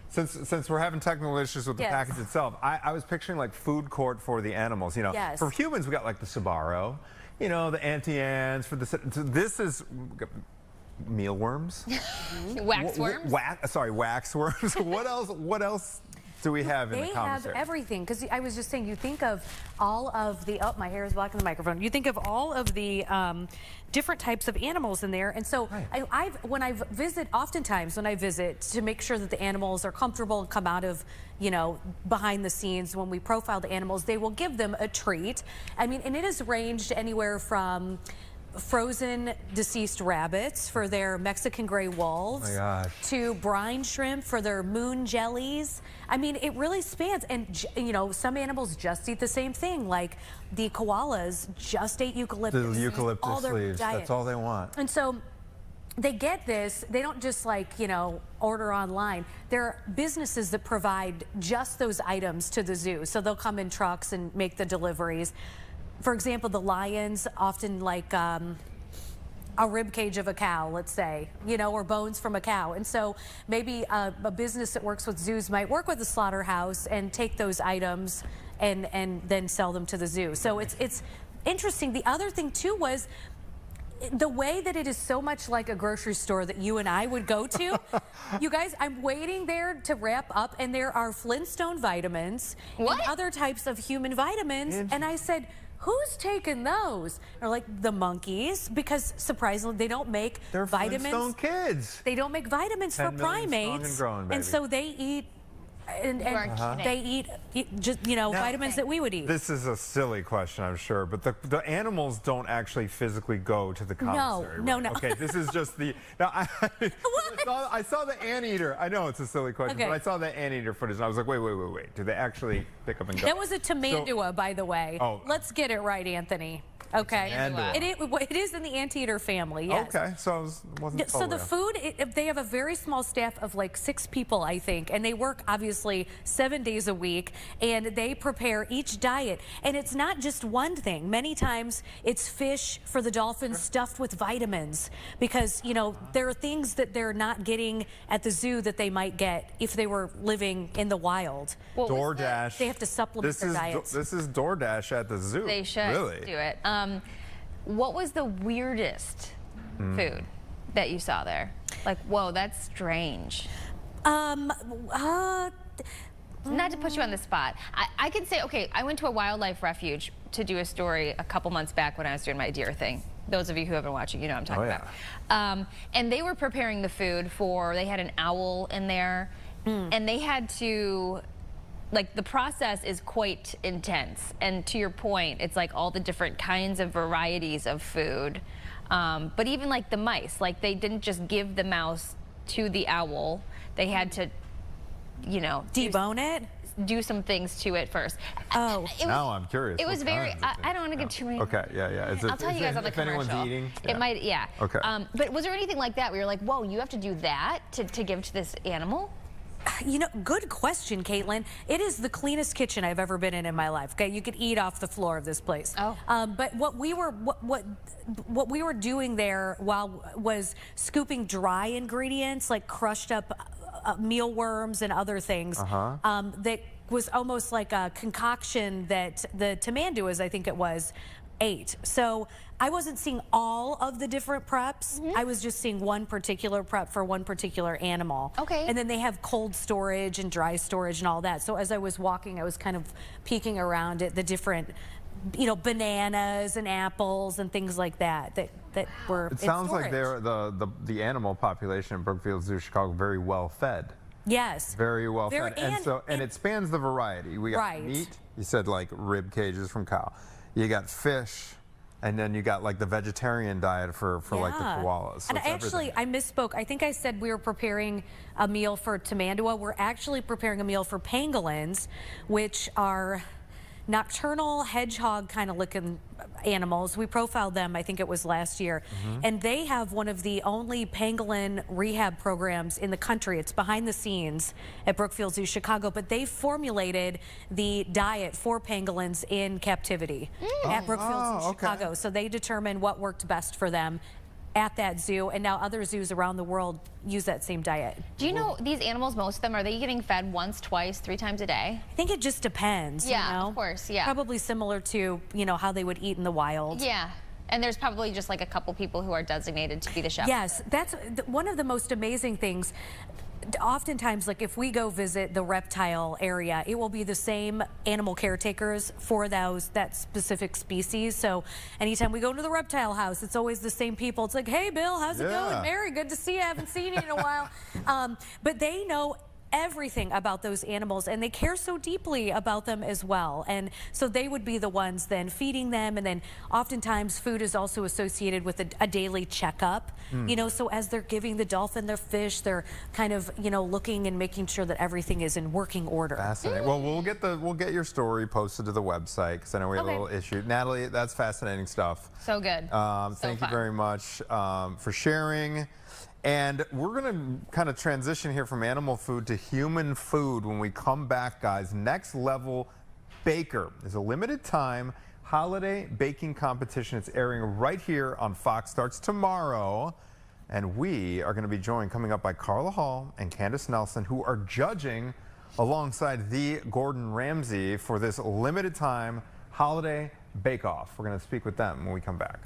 Since we're having technical issues with the package itself, I was picturing like food court for the animals. You know, for humans we got like the Sbarro, you know, the anti-ants. For the so this is mealworms, waxworms. Waxworms. What else do we have in the commissary? They have everything, because I was just saying, you think of all of the, oh, my hair is blocking the microphone. You think of all of the different types of animals in there. And so when I visit, oftentimes when I visit to make sure that the animals are comfortable and come out of, you know, behind the scenes, when we profile the animals, they will give them a treat. I mean, and it has ranged anywhere from frozen deceased rabbits for their Mexican gray wolves to brine shrimp for their moon jellies. I mean, it really spans. And, you know, some animals just eat the same thing, like the koalas just ate eucalyptus. The eucalyptus leaves, that's all they want. And so they get this, they don't just like, you know, order online. There are businesses that provide just those items to the zoo. So they'll come in trucks and make the deliveries. For example, the lions often like a rib cage of a cow, let's say, you know, or bones from a cow. And so maybe a business that works with zoos might work with a slaughterhouse and take those items and then sell them to the zoo. So it's interesting. The other thing too was the way that it is so much like a grocery store that you and I would go to. You guys, I'm waiting there to wrap up, and there are Flintstone vitamins and other types of human vitamins. And I said, who's taking those? They're like the monkeys, because surprisingly they don't make vitamins. They're Flintstone kids. They don't make vitamins for primates, and so they eat. They eat just, you know, vitamins that we would eat. This is a silly question, I'm sure, but the animals don't actually physically go to the commissary. No. Okay, this is just the. Now I saw the anteater. I know it's a silly question, but I saw the anteater footage, and I was like, wait. Do they actually pick up and go? That was a tamandua, by the way. Oh, let's get it right, Anthony. Okay, it is in the anteater family. Yes. Okay, so I wasn't. So the food, they have a very small staff of like 6 people, I think, and they work obviously 7 days a week, and they prepare each diet. And it's not just one thing. Many times it's fish for the dolphins stuffed with vitamins, because you know there are things that they're not getting at the zoo that they might get if they were living in the wild. DoorDash. They have to supplement their diets. This is DoorDash at the zoo. They should do it. What was the weirdest food that you saw there? Like, whoa, that's strange. Not to put you on the spot. I can say, okay, I went to a wildlife refuge to do a story a couple months back when I was doing my deer thing. Those of you who have been watching, you know what I'm talking about. And they were preparing the food they had an owl in there, and they had to, like, the process is quite intense. And to your point, it's like all the different kinds of varieties of food. But even like the mice, like they didn't just give the mouse to the owl. They had to, you know, debone it? Do some things to it first. Oh. Now I'm curious. It was very, I don't want to get too many. Okay, yeah. I'll tell you guys on the commercial. If anyone's eating. It might, Okay. But was there anything like that where you're like, whoa, you have to do that to give to this animal? You know, good question, Caitlin. It is the cleanest kitchen I've ever been in my life. Okay, you could eat off the floor of this place. But what we were doing there was scooping dry ingredients like crushed up mealworms and other things. That was almost like a concoction that the tamanduas, I think it was, ate. So I wasn't seeing all of the different preps. I was just seeing one particular prep for one particular animal. Okay. And then they have cold storage and dry storage and all that. So as I was walking, I was kind of peeking around at the different, you know, bananas and apples and things like that that were in storage. It sounds like they're the animal population in Brookfield Zoo, Chicago, very well fed. Yes. Very well fed. And it spans the variety. We got meat. You said like rib cages from cow. You got fish, and then you got like the vegetarian diet for like the koalas. So and actually, I misspoke. I think I said we were preparing a meal for tamandua. We're actually preparing a meal for pangolins, which are nocturnal hedgehog kind of looking animals. We profiled them, I think it was last year, and they have one of the only pangolin rehab programs in the country. It's behind the scenes at Brookfield Zoo, Chicago, but they formulated the diet for pangolins in captivity at Brookfield Zoo, Chicago. So they determined what worked best for them at that zoo, and now other zoos around the world use that same diet. Do you know these animals, most of them, are they getting fed once, twice, 3 times a day? I think it just depends. Yeah, you know? of course, yeah. Probably similar to, you know, how they would eat in the wild. Yeah. And there's probably just like a couple people who are designated to be the chef. Yes, that's one of the most amazing things. Oftentimes, like if we go visit the reptile area, it will be the same animal caretakers for that specific species. So anytime we go to the reptile house, it's always the same people. It's like, hey, Bill, how's it going? Mary, good to see you. I haven't seen you in a while. But they know everything about those animals, and they care so deeply about them as well. And so they would be the ones then feeding them, and then oftentimes food is also associated with a daily checkup. You know, so as they're giving the dolphin their fish, they're kind of, you know, looking and making sure that everything is in working order. Fascinating. Well, we'll get your story posted to the website because I know we have a little issue. Natalie, that's fascinating stuff. So good. Thank you very much for sharing. And we're going to kind of transition here from animal food to human food when we come back, guys. Next Level Baker is a limited time holiday baking competition. It's airing right here on Fox. Starts tomorrow. And we are going to be joined coming up by Carla Hall and Candace Nelson, who are judging alongside the Gordon Ramsay for this limited time holiday bake-off. We're going to speak with them when we come back.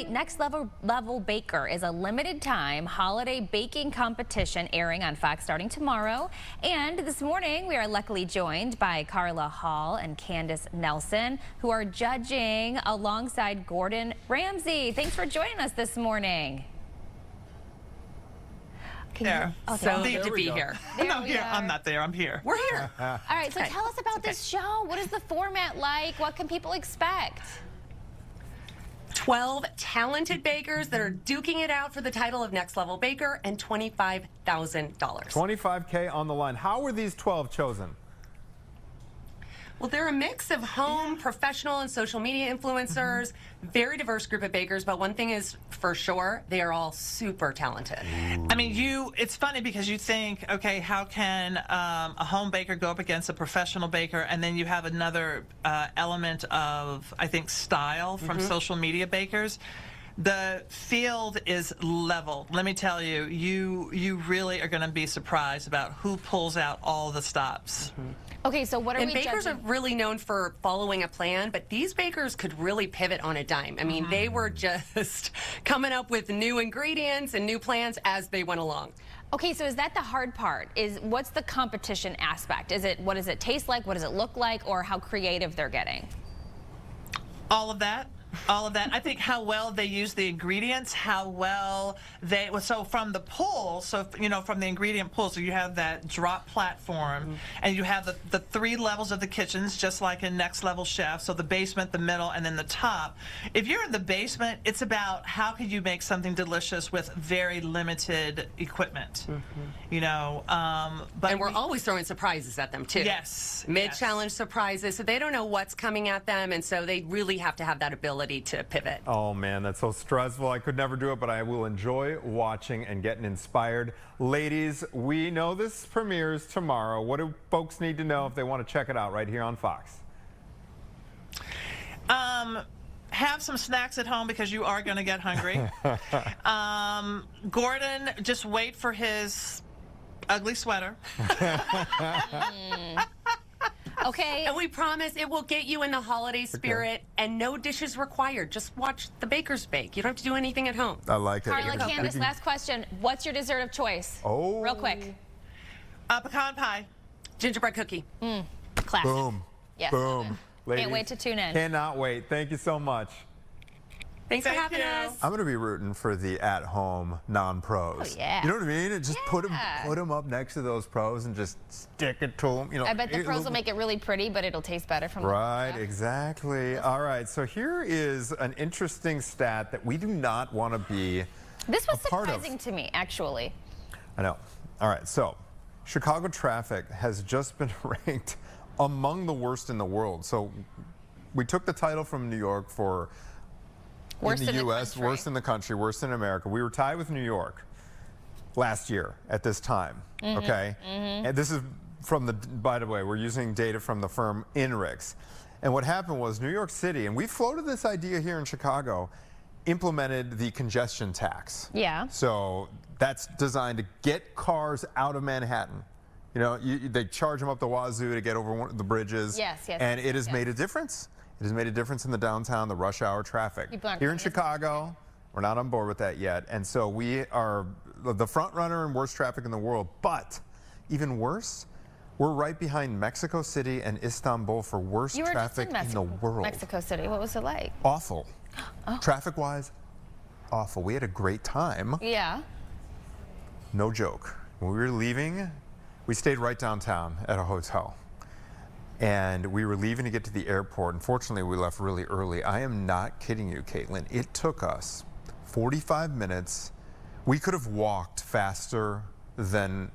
Next Level Baker is a limited time holiday baking competition airing on Fox starting tomorrow. And this morning we are luckily joined by Carla Hall and Candace Nelson, who are judging alongside Gordon Ramsay. Thanks for joining us this morning. So neat to be here. No, here. I'm not there. I'm here. We're here. All right, so tell us about this show. What is the format like? What can people expect? 12 talented bakers that are duking it out for the title of Next Level Baker and $25,000. $25K on the line. How were these 12 chosen? Well, they're a mix of home, professional, and social media influencers. Very diverse group of bakers, but one thing is for sure, they are all super talented. I mean, it's funny because you think, okay, how can a home baker go up against a professional baker? And then you have another element of, I think, style from social media bakers. The field is level. Let me tell you, you really are going to be surprised about who pulls out all the stops. Okay, so what are we bakers judging? are really known for following a plan, but these bakers could really pivot on a dime. I mean, they were just coming up with new ingredients and new plans as they went along. Okay, so is that the hard part? What's the competition aspect? What does it taste like? What does it look like? Or how creative they're getting? All of that. All of that. I think how well they use the ingredients, how well they, so from the pull, so, you know, from the ingredient pull, so you have that drop platform, and you have the 3 levels of the kitchens, just like in Next Level Chef, so the basement, the middle, and then the top. If you're in the basement, it's about how can you make something delicious with very limited equipment, you know. But and we're always throwing surprises at them, too. Yes. Mid-challenge surprises, so they don't know what's coming at them, and so they really have to have that ability to pivot. Oh man, that's so stressful. I could never do it, but I will enjoy watching and getting inspired. Ladies, we know this premieres tomorrow. What do folks need to know if they want to check it out right here on Fox? Have some snacks at home because you are going to get hungry. Gordon, just wait for his ugly sweater. Okay. And we promise it will get you in the holiday spirit, and no dishes required. Just watch the bakers bake. You don't have to do anything at home. I like it. Carla, Candace, last question. What's your dessert of choice? Oh. Real quick. Pecan pie. Gingerbread cookie. Classic. Boom. Yes. Boom. Ladies, Can't wait to tune in. Cannot wait. Thank you so much. Thanks for Thank having you. us. I'm going to be rooting for the at-home non-pros. Oh, yeah. You know what I mean? Just put Yeah. them up next to those pros and just stick it to them. You know, I bet the pros will make it really pretty, but it'll taste better from Right, the exactly. All right, so here is an interesting stat that we do not want to be This was a part of. surprising to me, actually. I know. All right, so Chicago traffic has just been ranked among the worst in the world. So we took the title from New York for Worst in the in the U.S., country. worst in the country, worst in America. We were tied with New York last year at this time, okay? And this is from the, by the way, we're using data from the firm INRIX. And what happened was New York City, and we floated this idea here in Chicago, implemented the congestion tax. Yeah. So that's designed to get cars out of Manhattan. You know, they charge them up the wazoo to get over one of the bridges. Yes, yes, And yes, it has yes. made a difference. It has made a difference in the downtown, the rush hour traffic. People aren't Here in coming as Chicago, we're not on board with that yet. And so we are the front runner in worst traffic in the world. But even worse, we're right behind Mexico City and Istanbul for worst You were just traffic in in the world. Mexico City. What was it like? Awful. Traffic-wise, awful. We had a great time. Yeah. No joke. When we were leaving, we stayed right downtown at a hotel. And we were leaving to get to the airport. Unfortunately, we left really early. I am not kidding you, Caitlin. It took us 45 minutes. We could have walked faster than,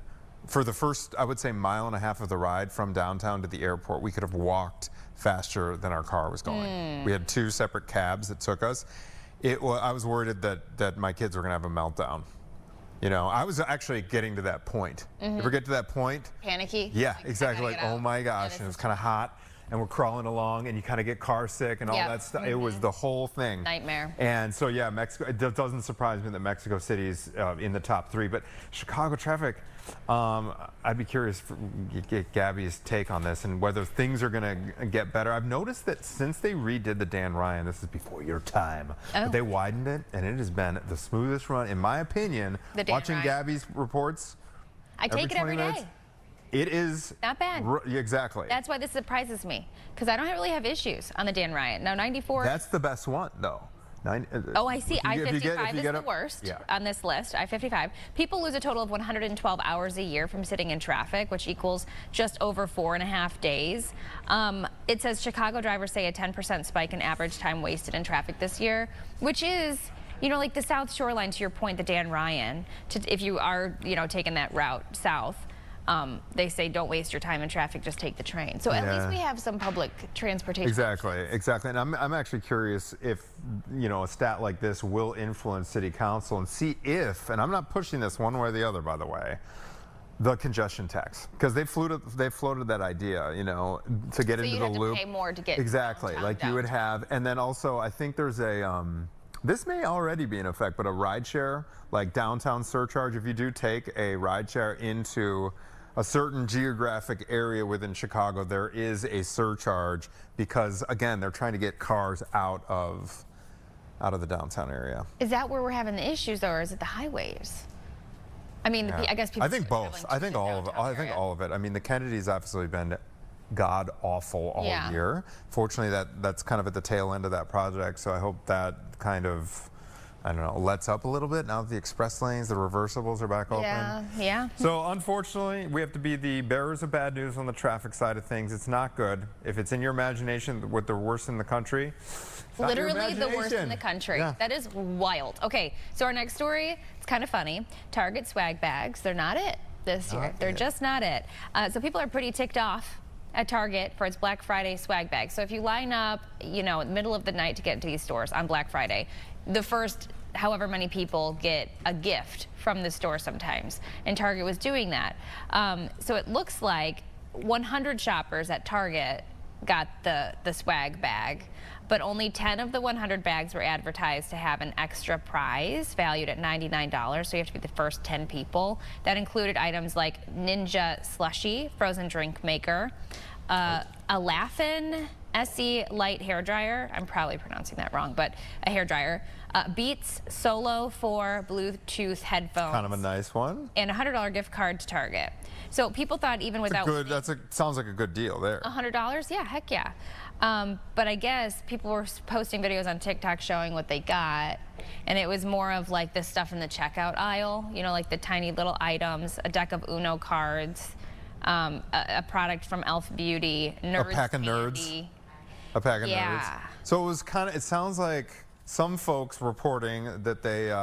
for the first, I would say, mile and a half of the ride from downtown to the airport, we could have walked faster than our car was going. We had 2 separate cabs that took us. I was worried that my kids were going to have a meltdown. You know, I was actually getting to that point. You ever get to that point? Panicky? Yeah, Like, I exactly. gotta Like, get oh out. my Yeah, gosh, this and it was is kind of hot, and we're crawling along, and you kind of get car sick and all Yep. that stuff. It was the whole thing. Nightmare. And so, yeah, Mexico. It doesn't surprise me that Mexico City's in the top 3, but Chicago traffic. I'd be curious to get Gabby's take on this and whether things are going to get better. I've noticed that since they redid the Dan Ryan, this is before your time, but they widened it, and it has been the smoothest run, in my opinion. The Dan Watching Ryan. Gabby's reports. I take it every 20 minutes, day. It is Not bad. Exactly. That's why this surprises me, because I don't really have issues on the Dan Ryan. Now, 94. That's the best one, though. Oh, I see. I-55 is the up- worst Yeah. on this list. I-55. People lose a total of 112 hours a year from sitting in traffic, which equals just over 4.5 days. It says Chicago drivers say a 10% spike in average time wasted in traffic this year, which is, you know, like the South Shoreline, to your point, the Dan Ryan, if you are, you know, taking that route south. They say don't waste your time in traffic, just take the train. So at least we have some public transportation. Exactly. And I'm actually curious if, you know, a stat like this will influence city council and see if, and I'm not pushing this one way or the other, by the way, the congestion tax, because they floated that idea, you know, to get So into you'd the have to loop. pay more to get Exactly, downtown, like you would have, and then also I think there's a This may already be in effect, but a rideshare, like downtown surcharge, if you do take a rideshare into a certain geographic area within Chicago, there is a surcharge because, again, they're trying to get cars out of the downtown area. Is that where we're having the issues, or is it the highways? I mean, I guess people. I think both. I think all of it. I think all of it. I mean, the Kennedys obviously been god awful all year. Fortunately, that's kind of at the tail end of that project. So I hope that kind of, I don't know, lets up a little bit now that the express lanes, the reversibles are back open. Yeah. So unfortunately, we have to be the bearers of bad news on the traffic side of things. It's not good. If it's in your imagination, what the worst in the country. Literally the worst in the country. Yeah. That is wild. Okay, so our next story, it's kind of funny. Target swag bags, they're not it this year. They're just not it. So people are pretty ticked off at Target for its Black Friday swag bag. So if you line up, you know, in the middle of the night to get into these stores on Black Friday, the first however many people get a gift from the store sometimes. And Target was doing that. So it looks like 100 shoppers at Target got the swag bag, but only 10 of the 100 bags were advertised to have an extra prize valued at $99, so you have to be the first 10 people. That included items like Ninja Slushie, frozen drink maker, a Laughin' SE light hair dryer, I'm probably pronouncing that wrong, but a hair dryer, Beats Solo 4 Bluetooth headphones. Kind of a nice one. And a $100 gift card to Target. So people thought even without... sounds like a good deal there. $100? Yeah, heck yeah. But I guess people were posting videos on TikTok showing what they got, and it was more of like the stuff in the checkout aisle, you know, like the tiny little items, a deck of Uno cards, a product from Elf Beauty, Nerds a pack of candy. Nerds. A pack of Nerds. So it was kind of, it sounds like some folks reporting that they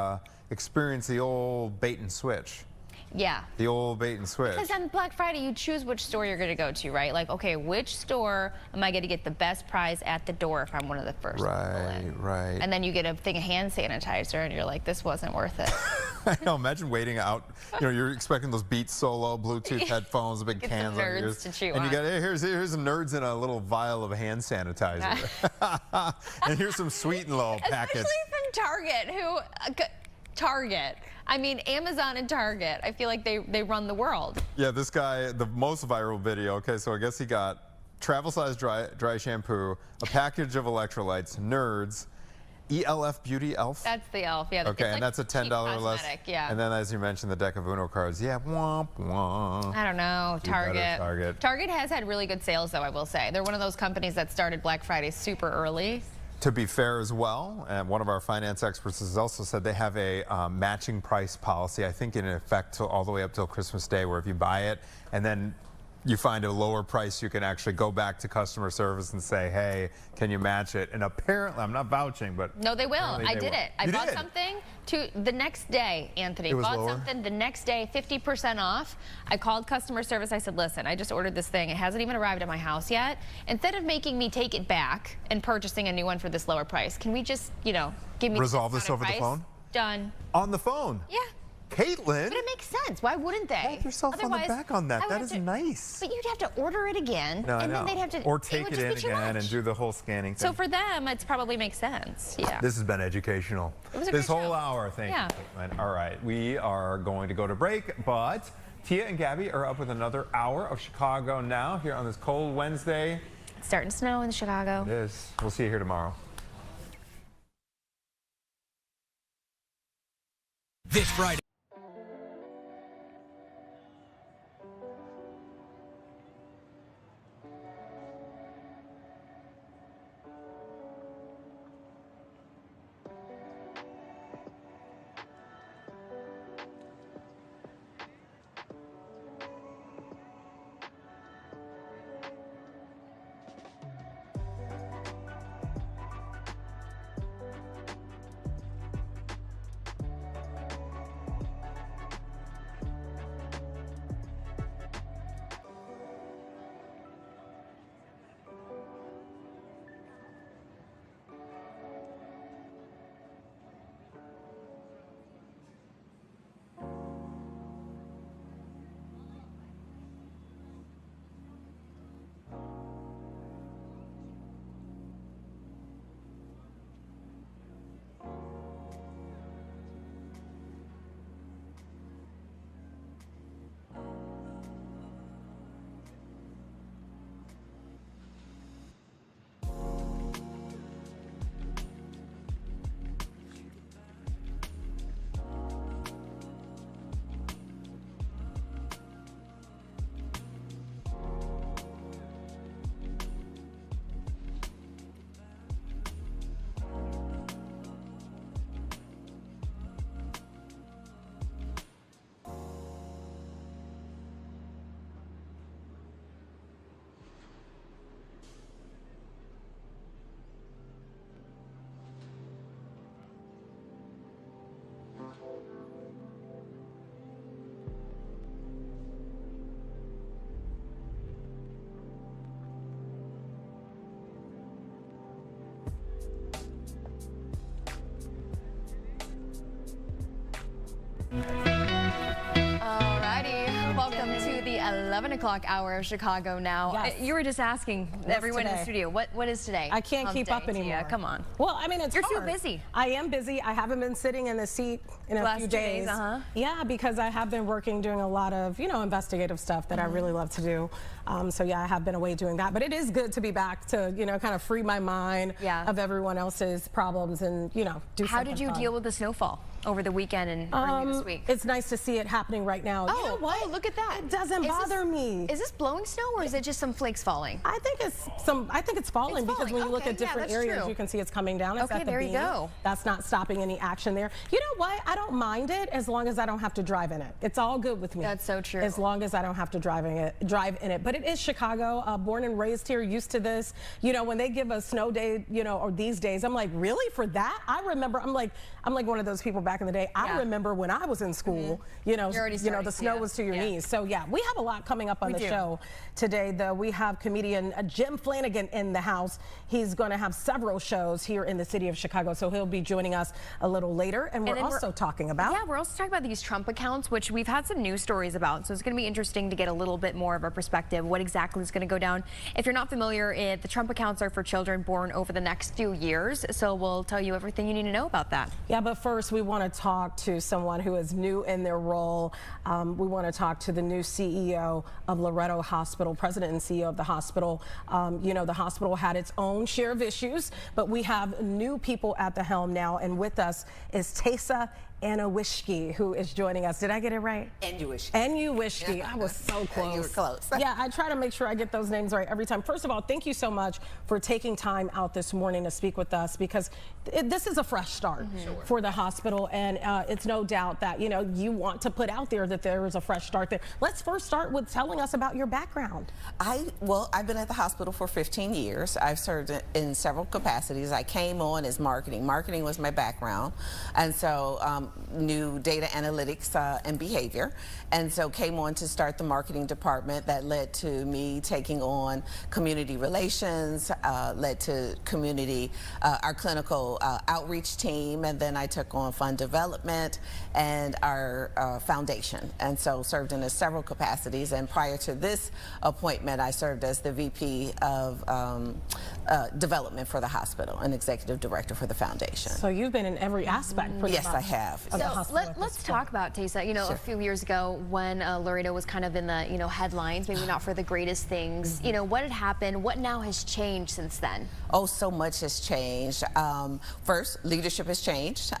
experienced the old bait and switch. Yeah. The old bait and switch. Because on Black Friday, you choose which store you're going to go to, right? Like, okay, which store am I going to get the best prize at the door if I'm one of the first people in? Right. And then you get a thing of hand sanitizer, and you're like, this wasn't worth it. I know, imagine waiting out. You know, you're expecting those Beats Solo Bluetooth headphones, the big Get cans some on Nerds yours. to chew and you on. got, hey, here's a Nerds in a little vial of hand sanitizer. And here's some Sweet and Low packets. Especially from Target, Target. I mean, Amazon and Target, I feel like they run the world. Yeah, this guy, the most viral video, okay, so I guess he got travel-sized dry shampoo, a package of electrolytes, Nerds, ELF Beauty Elf. That's the Elf, yeah. Okay, and like that's a $10 less. Yeah. And then, as you mentioned, the deck of Uno cards. Yeah, womp womp. I don't know, Target. Target has had really good sales, though, I will say. They're one of those companies that started Black Friday super early. To be fair as well, and one of our finance experts has also said they have a matching price policy, I think in effect all the way up till Christmas Day, where if you buy it and then you find a lower price, you can actually go back to customer service and say, hey, can you match it? And apparently, I'm not vouching, but... No, they will. I did it. I bought something the next day, Anthony. Bought something the next day, 50% off. I called customer service. I said, listen, I just ordered this thing. It hasn't even arrived at my house yet. Instead of making me take it back and purchasing a new one for this lower price, can we just, you know, give me... Resolve this over the phone? Done. On the phone? Yeah. Caitlin? But it makes sense. Why wouldn't they? Pat yourself on the back on that. That is nice. But you'd have to order it again, and then they'd have to... Or take it in again and do the whole scanning thing. So for them, it probably makes sense. Yeah. This has been educational. It was a this great whole show. hour, thank you, Caitlin. All right, we are going to go to break, but Tia and Gabby are up with another hour of Chicago Now here on this cold Wednesday. It's starting to snow in Chicago. It is. We'll see you here tomorrow. This Friday. Alrighty, welcome to the 11 o'clock hour of Chicago Now. Yes. You were just asking everyone in the today? studio, what is today? I can't Hump keep day, up anymore. Tia, come on. Well, I mean, it's You're too hard. busy. I am busy. I haven't been sitting in the seat in a Last few 2 days, Yeah, because I have been working, doing a lot of, investigative stuff that I really love to do. So yeah, I have been away doing that. But it is good to be back to, kind of free my mind of everyone else's problems and, do something How did you fun. deal with the snowfall over the weekend and early this week? It's nice to see it happening right now. Oh, you know what? oh, look at that. It doesn't bother me. Is this blowing snow or is it just some flakes falling? I think it's falling because when you look at different areas, you can see it's coming down. It's Okay, at the there you beam. go. That's not stopping any action there. You know what? I don't mind it as long as I don't have to drive in it. It's all good with me. That's so true. As long as I don't have to drive in it. But it is Chicago. Born and raised here, used to this. When they give a snow day, or these days, I'm like, really for that? I remember. I'm like one of those people back in the day. I remember when I was in school. The snow was to your knees. So yeah, we have a lot coming up on the show today. Though we have comedian Jim Flanagan in the house. He's going to have several shows here in the city of Chicago, so he'll be joining us a little later. And we're also talking about we're also talking about these Trump accounts, which we've had some news stories about. So it's going to be interesting to get a little bit more of a perspective what exactly is going to go down. If you're not familiar, the Trump accounts are for children born over the next few years. So we'll tell you everything you need to know about that. Yeah, but first we want to talk to someone who is new in their role. We want to talk to the new CEO of Loretto Hospital, president and CEO of the hospital. The hospital had its own share of issues, but we have new people at the helm now, and with us is Taysa Anawishki, who is joining us. Did I get it right? Anawishki. I was so close. You were close. Yeah, I try to make sure I get those names right every time. First of all, thank you so much for taking time out this morning to speak with us, because this is a fresh start for the hospital, and it's no doubt that you want to put out there that there is a fresh start there. Let's first start with telling us about your background. I've been at the hospital for 15 years. I've served in several capacities. I came on as marketing. Marketing was my background, and so knew data analytics and behavior, and so came on to start the marketing department. That led to me taking on community relations, led to our clinical outreach team, and then I took on fund development and our foundation, and so served in several capacities. And prior to this appointment, I served as the VP of development for the hospital and executive director for the foundation. So you've been in every aspect. Yes, I have. So let's talk about Taysa. A few years ago when Loretto was kind of in the headlines, maybe not for the greatest things. What had happened? What now has changed since then? Oh, so much has changed. First, leadership has changed.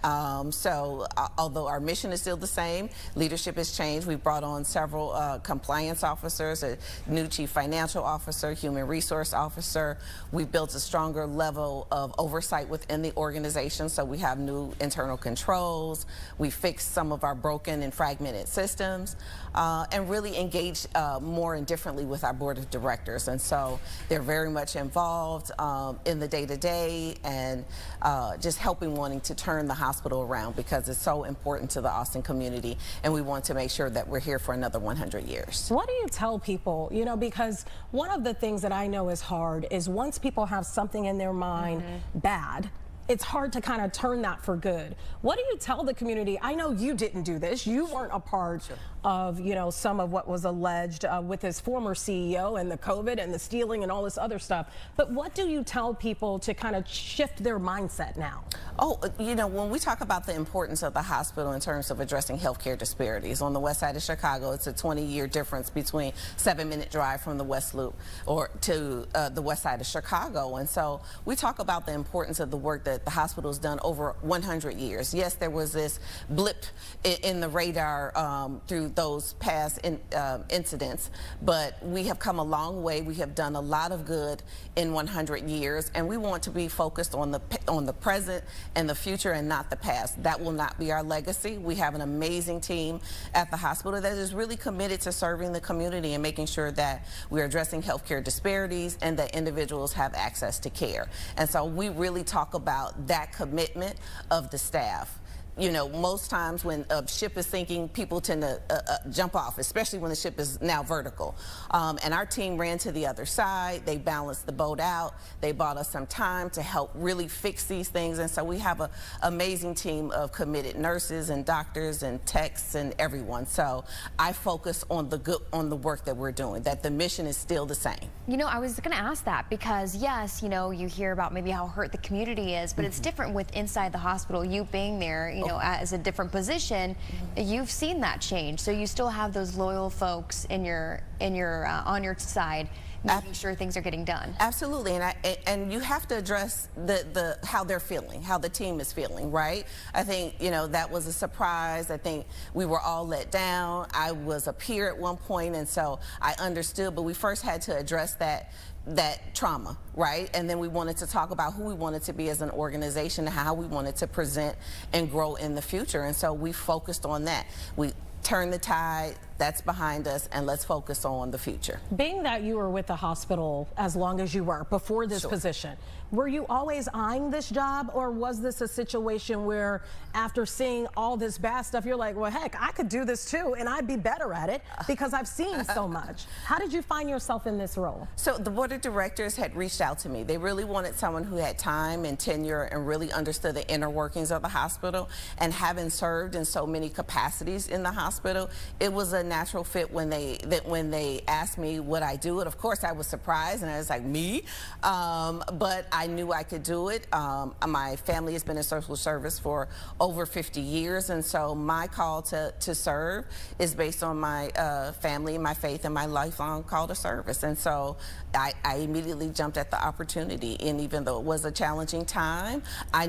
So although our mission is still the same, leadership has changed. We've brought on several compliance officers, a new chief financial officer, human resource officer. We've built a stronger level of oversight within the organization, so we have new internal controls. We fixed some of our broken and fragmented systems, and really engaged more and differently with our board of directors. And so they're very much involved in the day-to-day and just wanting to turn the hospital around, because it's so important to the Austin community, and we want to make sure that we're here for another 100 years. What do you tell people, because one of the things that I know is hard is once people have something in their mind bad, it's hard to kind of turn that for good. What do you tell the community? I know you didn't do this. You weren't a part of, some of what was alleged with his former CEO and the COVID and the stealing and all this other stuff. But what do you tell people to kind of shift their mindset now? Oh, when we talk about the importance of the hospital in terms of addressing healthcare disparities, on the west side of Chicago, it's a 20-year difference between 7-minute drive from the West Loop or to the west side of Chicago. And so we talk about the importance of the work that the hospital has done over 100 years. Yes, there was this blip in the radar through those past incidents, but we have come a long way. We have done a lot of good in 100 years, and we want to be focused on the present and the future and not the past. That will not be our legacy. We have an amazing team at the hospital that is really committed to serving the community and making sure that we're addressing healthcare disparities and that individuals have access to care. And so we really talk about that commitment of the staff. you know, most times when a ship is sinking, people tend to jump off, especially when the ship is now vertical. And our team ran to the other side. They balanced the boat out. They bought us some time to help really fix these things. And so we have an amazing team of committed nurses and doctors and techs and everyone. So I focus on the work that we're doing, that the mission is still the same. You know, I was going to ask that because, yes, you know, you hear about maybe how hurt the community is, but it's different with inside the hospital, you being there, you know, as a different position. You've seen that change, so you still have those loyal folks on your side, making sure things are getting done. Absolutely, and you have to address how they're feeling, how the team is feeling, right? I think, you know, that was a surprise. I think we were all let down. I was a peer at one point, and so I understood, but we first had to address that trauma, right? And then we wanted to talk about who we wanted to be as an organization, how we wanted to present and grow in the future. And so we focused on that. We turned the tide, that's behind us, and let's focus on the future. Being that you were with the hospital as long as you were before this position, were you always eyeing this job, or was this a situation where after seeing all this bad stuff, you're like, well, heck, I could do this too, and I'd be better at it because I've seen so much. How did you find yourself in this role? So the board of directors had reached out to me. They really wanted someone who had time and tenure and really understood the inner workings of the hospital, and having served in so many capacities in the hospital, it was a natural fit when they asked me would I do it. Of course, I was surprised, and I was like, me? But I knew I could do it. My family has been in social service for over 50 years, and so my call to serve is based on my family, my faith, and my lifelong call to service. And so I immediately jumped at the opportunity, and even though it was a challenging time, I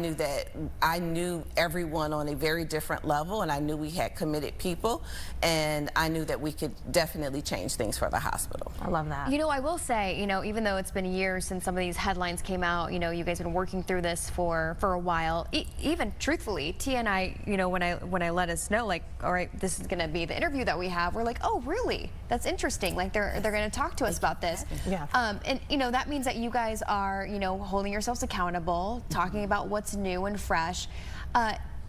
knew everyone on a very different level, and I knew we had committed people, and I knew that we could definitely change things for the hospital. I love that. You know, I will say, you know, even though it's been years since some of these headlines came out, you know, you guys have been working through this for a while. Even truthfully, Tia and I, you know, when I let us know, like, all right, this is going to be the interview that we have, we're like, oh, really? That's interesting. Like, they're going to talk to us about this. Yeah. And you know, that means that you guys are, you know, holding yourselves accountable, talking about what's new and fresh.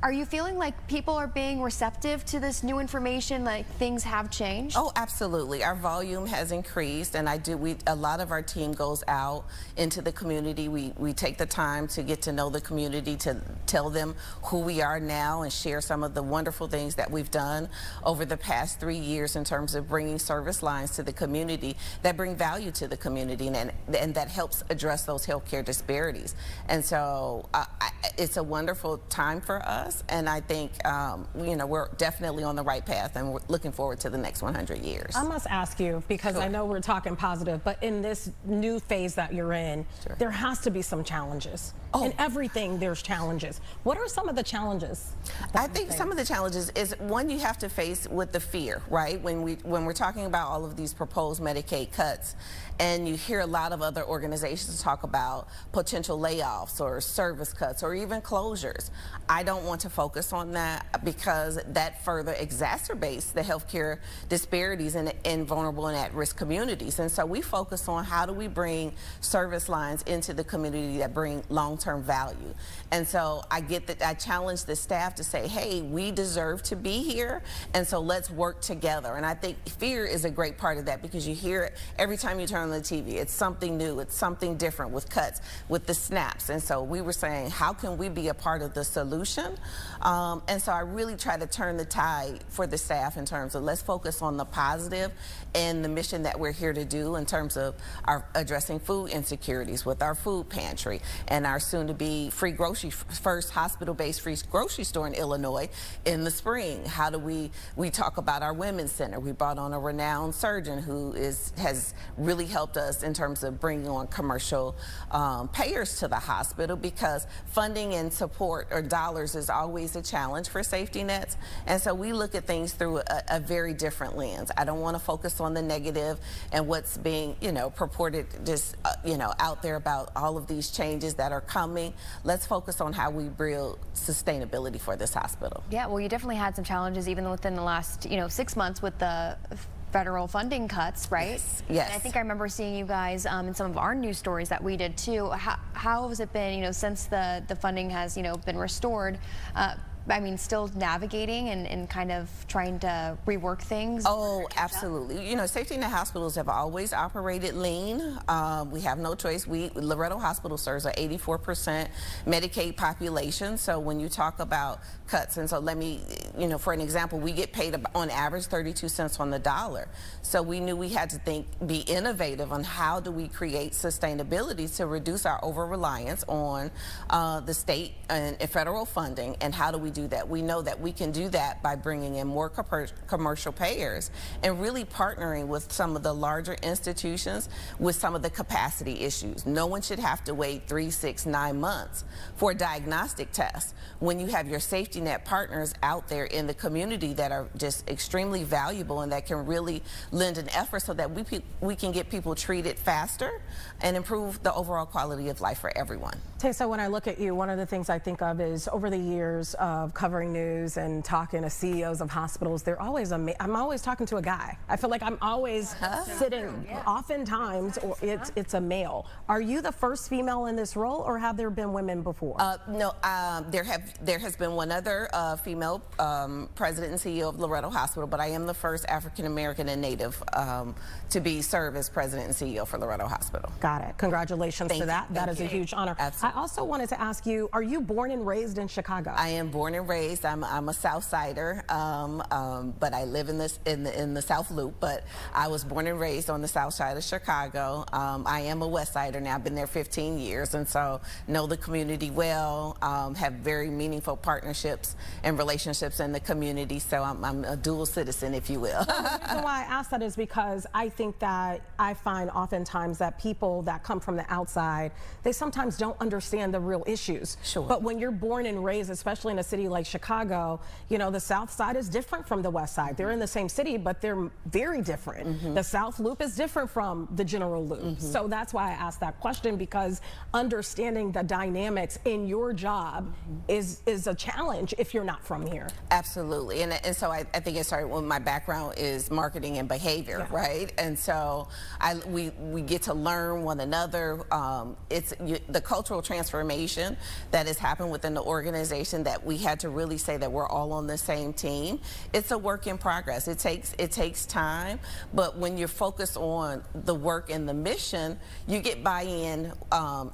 Are you feeling like people are being receptive to this new information, like things have changed? Oh, absolutely. Our volume has increased, and a lot of our team goes out into the community. We take the time to get to know the community, to tell them who we are now, and share some of the wonderful things that we've done over the past 3 years in terms of bringing service lines to the community that bring value to the community, and that helps address those healthcare disparities. And so it's a wonderful time for us. And I think, you know, we're definitely on the right path, and we're looking forward to the next 100 years. I must ask you, because I know we're talking positive, but in this new phase that you're in, there has to be some challenges. In everything, there's challenges. What are some of the challenges? I think some of the challenges is, one, you have to face with the fear, right? When we're talking about all of these proposed Medicaid cuts, and you hear a lot of other organizations talk about potential layoffs or service cuts or even closures. I don't want to focus on that, because that further exacerbates the healthcare disparities in vulnerable and at-risk communities. And so we focus on how do we bring service lines into the community that bring long-term value. And so I challenge the staff to say, hey, we deserve to be here, and so let's work together. And I think fear is a great part of that, because you hear it every time you turn on the TV. It's something new, it's something different with cuts, with the snaps. And so we were saying, how can we be a part of the solution? And so I really try to turn the tide for the staff in terms of, let's focus on the positive and the mission that we're here to do in terms of addressing food insecurities with our food pantry and our soon-to-be first hospital-based free grocery store in Illinois in the spring. How do we talk about our women's center? We brought on a renowned surgeon who has really helped us in terms of bringing on commercial payers to the hospital, because funding and support or dollars is always a challenge for safety nets. And so we look at things through a very different lens. I don't want to focus on the negative and what's being, you know, purported just, you know, out there about all of these changes that are coming. Let's focus on how we build sustainability for this hospital. Yeah, well, you definitely had some challenges even within the last, you know, 6 months with the federal funding cuts, right? Yes. And I think I remember seeing you guys in some of our news stories that we did too. How has it been, you know, since the funding has, you know, been restored? I mean, still navigating and kind of trying to rework things? Oh, absolutely. You know, safety net hospitals have always operated lean. We have no choice. Loretto Hospital serves an 84% Medicaid population. So when you talk about cuts, and so let me, you know, for an example, we get paid on average 32 cents on the dollar. So we knew we had to be innovative on how do we create sustainability to reduce our over-reliance on the state and federal funding, and how do we do that? We know that we can do that by bringing in more commercial payers and really partnering with some of the larger institutions with some of the capacity issues. No one should have to wait 3, 6, 9 months for a diagnostic test when you have your safety net partners out there in the community that are just extremely valuable and that can really lend an effort so that we can get people treated faster and improve the overall quality of life for everyone. Taysa, when I look at you, one of the things I think of is over the years of covering news and talking to CEOs of hospitals, they're always I'm always talking to a guy. I feel like I'm always sitting, oftentimes, or it's a male. Are you the first female in this role, or have there been women before? No, there has been one other female president and CEO of Loretto Hospital, but I am the first African American and Native to serve as president and CEO for Loretto Hospital. Got it. Congratulations to that. That is a huge honor. Absolutely. I also wanted to ask you, are you born and raised in Chicago? I am born and raised. I'm a South Sider, but I live in the South Loop. But I was born and raised on the South Side of Chicago. I am a West Sider now. I've been there 15 years, and so know the community well. Have very meaningful partnerships and relationships in the community. So I'm a dual citizen, if you will. Well, the reason why I ask that is because I think that I find oftentimes that people that come from the outside, they sometimes don't understand the real issues. Sure. But when you're born and raised, especially in a city like Chicago, you know, the South Side is different from the West Side. They're in the same city, but they're very different. The South Loop is different from the General Loop. So that's why I asked that question, because understanding the dynamics in your job is a challenge if you're not from here. Absolutely. And so I think it started when my background is marketing and behavior, right? And so we get to learn one another. It's the cultural transformation that has happened within the organization, that we had to really say that we're all on the same team. It's a work in progress. It takes time, but when you're focused on the work and the mission, you get buy-in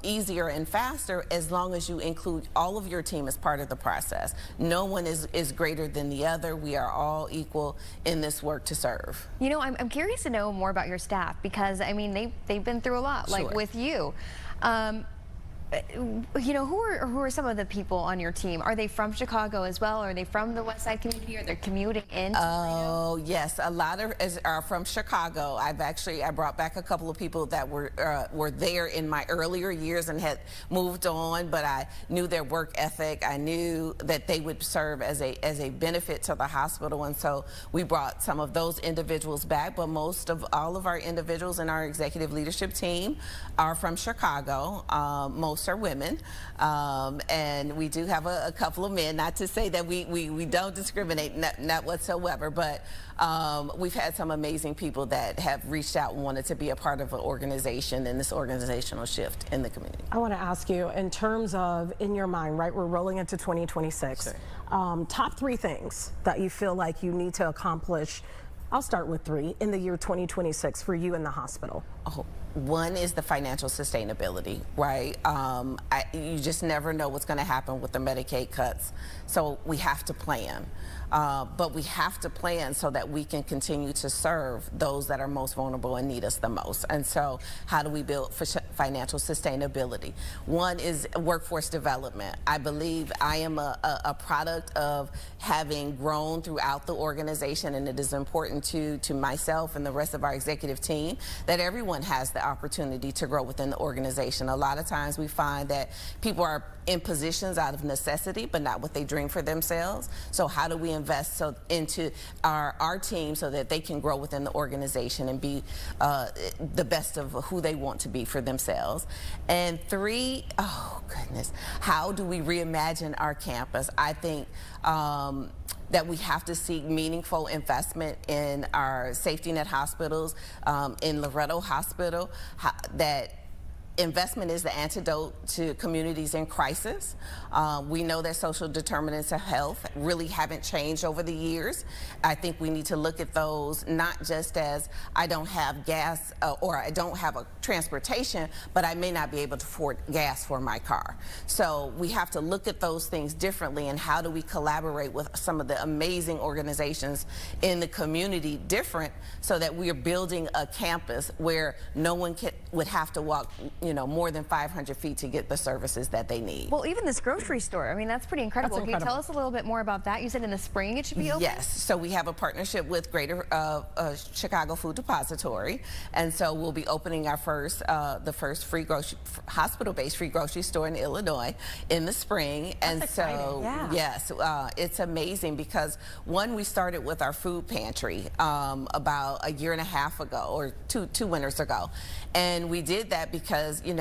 easier and faster as long as you include all of your team as part of the process. No one is greater than the other. We are all equal in this work to serve. You know, I'm curious to know more about your staff, because I mean they've been through a lot, like with you. You know, who are some of the people on your team? Are they from Chicago as well? Are they from the West Side community? Are they commuting in? Oh, yes, a lot are from Chicago. I brought back a couple of people that were there in my earlier years and had moved on, but I knew their work ethic. I knew that they would serve as a benefit to the hospital, and so we brought some of those individuals back. But most of all of our individuals in our executive leadership team are from Chicago. Most are women, and we do have a couple of men. Not to say that we don't discriminate, not whatsoever, but we've had some amazing people that have reached out and wanted to be a part of an organization and this organizational shift in the community. I want to ask you, in terms of, in your mind, right, we're rolling into 2026, top 3 things that you feel like you need to accomplish. I'll start with 3 in the year 2026 for you in the hospital. Oh. One is the financial sustainability, right? You just never know what's going to happen with the Medicaid cuts, so we have to plan. But we have to plan so that we can continue to serve those that are most vulnerable and need us the most. And so how do we build financial sustainability? One is workforce development. I believe I am a product of having grown throughout the organization, and it is important to myself and the rest of our executive team that everyone has the opportunity to grow within the organization. A lot of times we find that people are in positions out of necessity, but not what they dream for themselves. So how do we invest into our team so that they can grow within the organization and be the best of who they want to be for themselves? And 3, oh goodness, how do we reimagine our campus? I think that we have to seek meaningful investment in our safety net hospitals, in Loretto Hospital, that investment is the antidote to communities in crisis. We know that social determinants of health really haven't changed over the years. I think we need to look at those not just as I don't have gas or I don't have a transportation, but I may not be able to afford gas for my car. So we have to look at those things differently, and how do we collaborate with some of the amazing organizations in the community different, so that we are building a campus where no one would have to walk more than 500 feet to get the services that they need. Well, even this grocery store, I mean, that's pretty incredible. Can you tell us a little bit more about that? You said in the spring it should be open? Yes, so we have a partnership with Greater Chicago Food Depository, and so we'll be opening our the first hospital-based free grocery store in Illinois in the spring. That's and exciting. So Yeah. yes, it's amazing because one, we started with our food pantry about a year and a half ago, or two winters ago, and we did that because we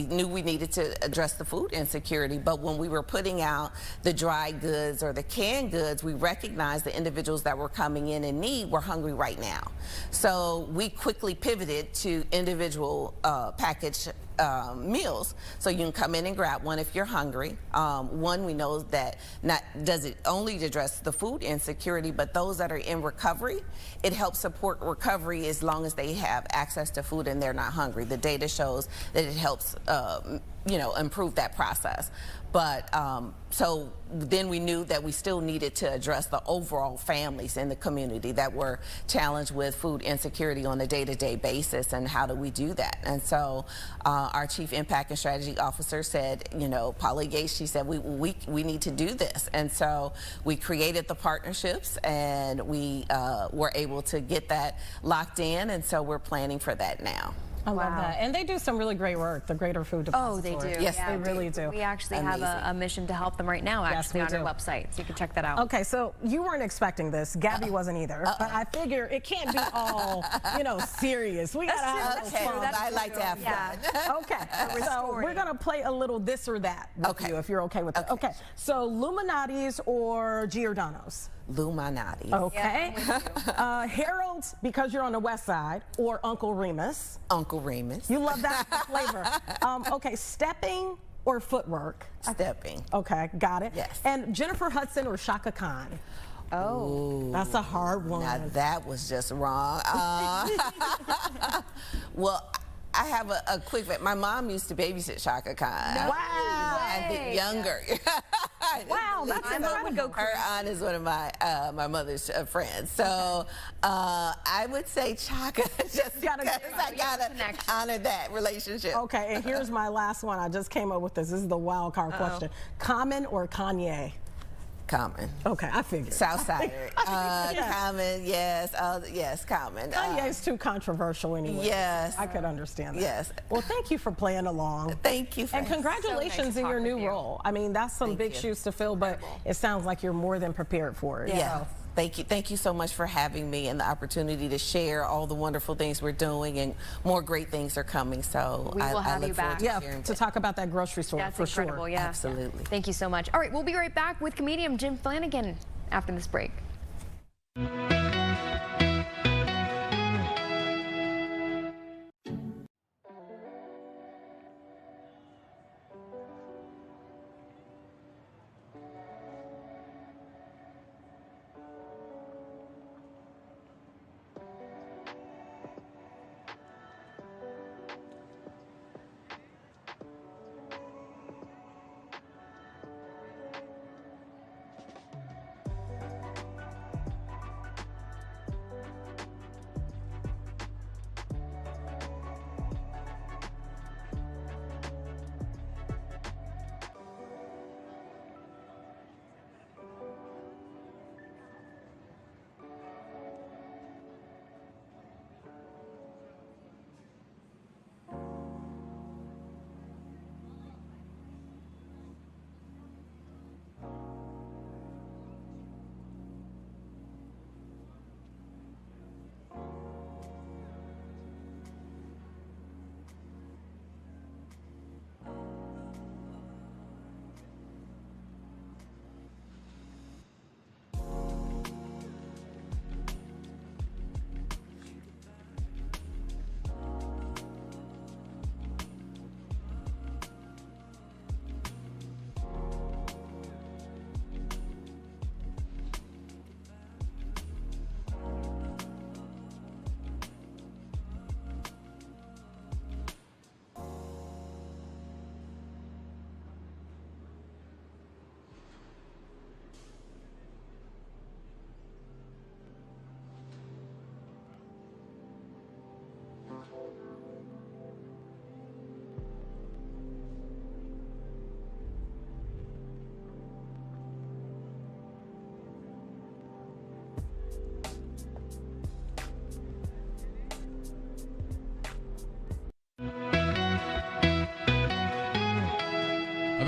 knew we needed to address the food insecurity, but when we were putting out the dry goods or the canned goods, we recognized the individuals that were coming in need were hungry right now. So we quickly pivoted to individual package meals. So you can come in and grab one if you're hungry. One, we know that not does it only address the food insecurity, but those that are in recovery, it helps support recovery as long as they have access to food and they're not hungry. The data shows that it helps improve that process. But so then we knew that we still needed to address the overall families in the community that were challenged with food insecurity on a day-to-day basis, and how do we do that? And so our Chief Impact and Strategy Officer said, Polly Gates, she said, we need to do this. And so we created the partnerships, and we were able to get that locked in, and so we're planning for that now. I love that. And they do some really great work, the Greater Food Depository. Oh, they do. Yes, they really do. We actually have a mission to help them right now, actually, Yes, on our website, so you can check that out. Okay, so you weren't expecting this. Gabby wasn't either. But I figure it can't be all, serious. We gotta have fun. I like to have fun. Okay, so we're gonna play a little this or that with you, if you're okay with that. Okay, so Illuminatis or Giordano's? Illuminati. Okay. Harold's, because you're on the west side, or Uncle Remus? Uncle Remus. You love that flavor. Okay, stepping or footwork? Stepping. Okay, got it. Yes. And Jennifer Hudson or Shaka Khan? Oh, that's a hard one. Now that was just wrong. Well, I have a quick bit. My mom used to babysit Shaka Khan. No I think younger. Wow, that's incredible. Her aunt is one of my my mother's friends. So I would say Shaka, just because I gotta honor that relationship. Okay, and here's my last one. I just came up with this. This is the wild card question. Common or Kanye? Common. Okay, I figured. Southsider. Common, yes. Yes, Common. Kanye's too controversial anyway. Yes. I could understand that. Yes. Well, thank you for playing along. Thank you. And congratulations in your new role. I mean, that's some big shoes to fill, but it sounds like you're more than prepared for it. Yeah. So. Thank you. Thank you so much for having me and the opportunity to share all the wonderful things we're doing, and more great things are coming. So we will have I you look forward back. to Yeah, sharing to talk about that grocery store. That's for incredible, sure. yeah. Absolutely. Thank you so much. All right, we'll be right back with comedian Jim Flanagan after this break.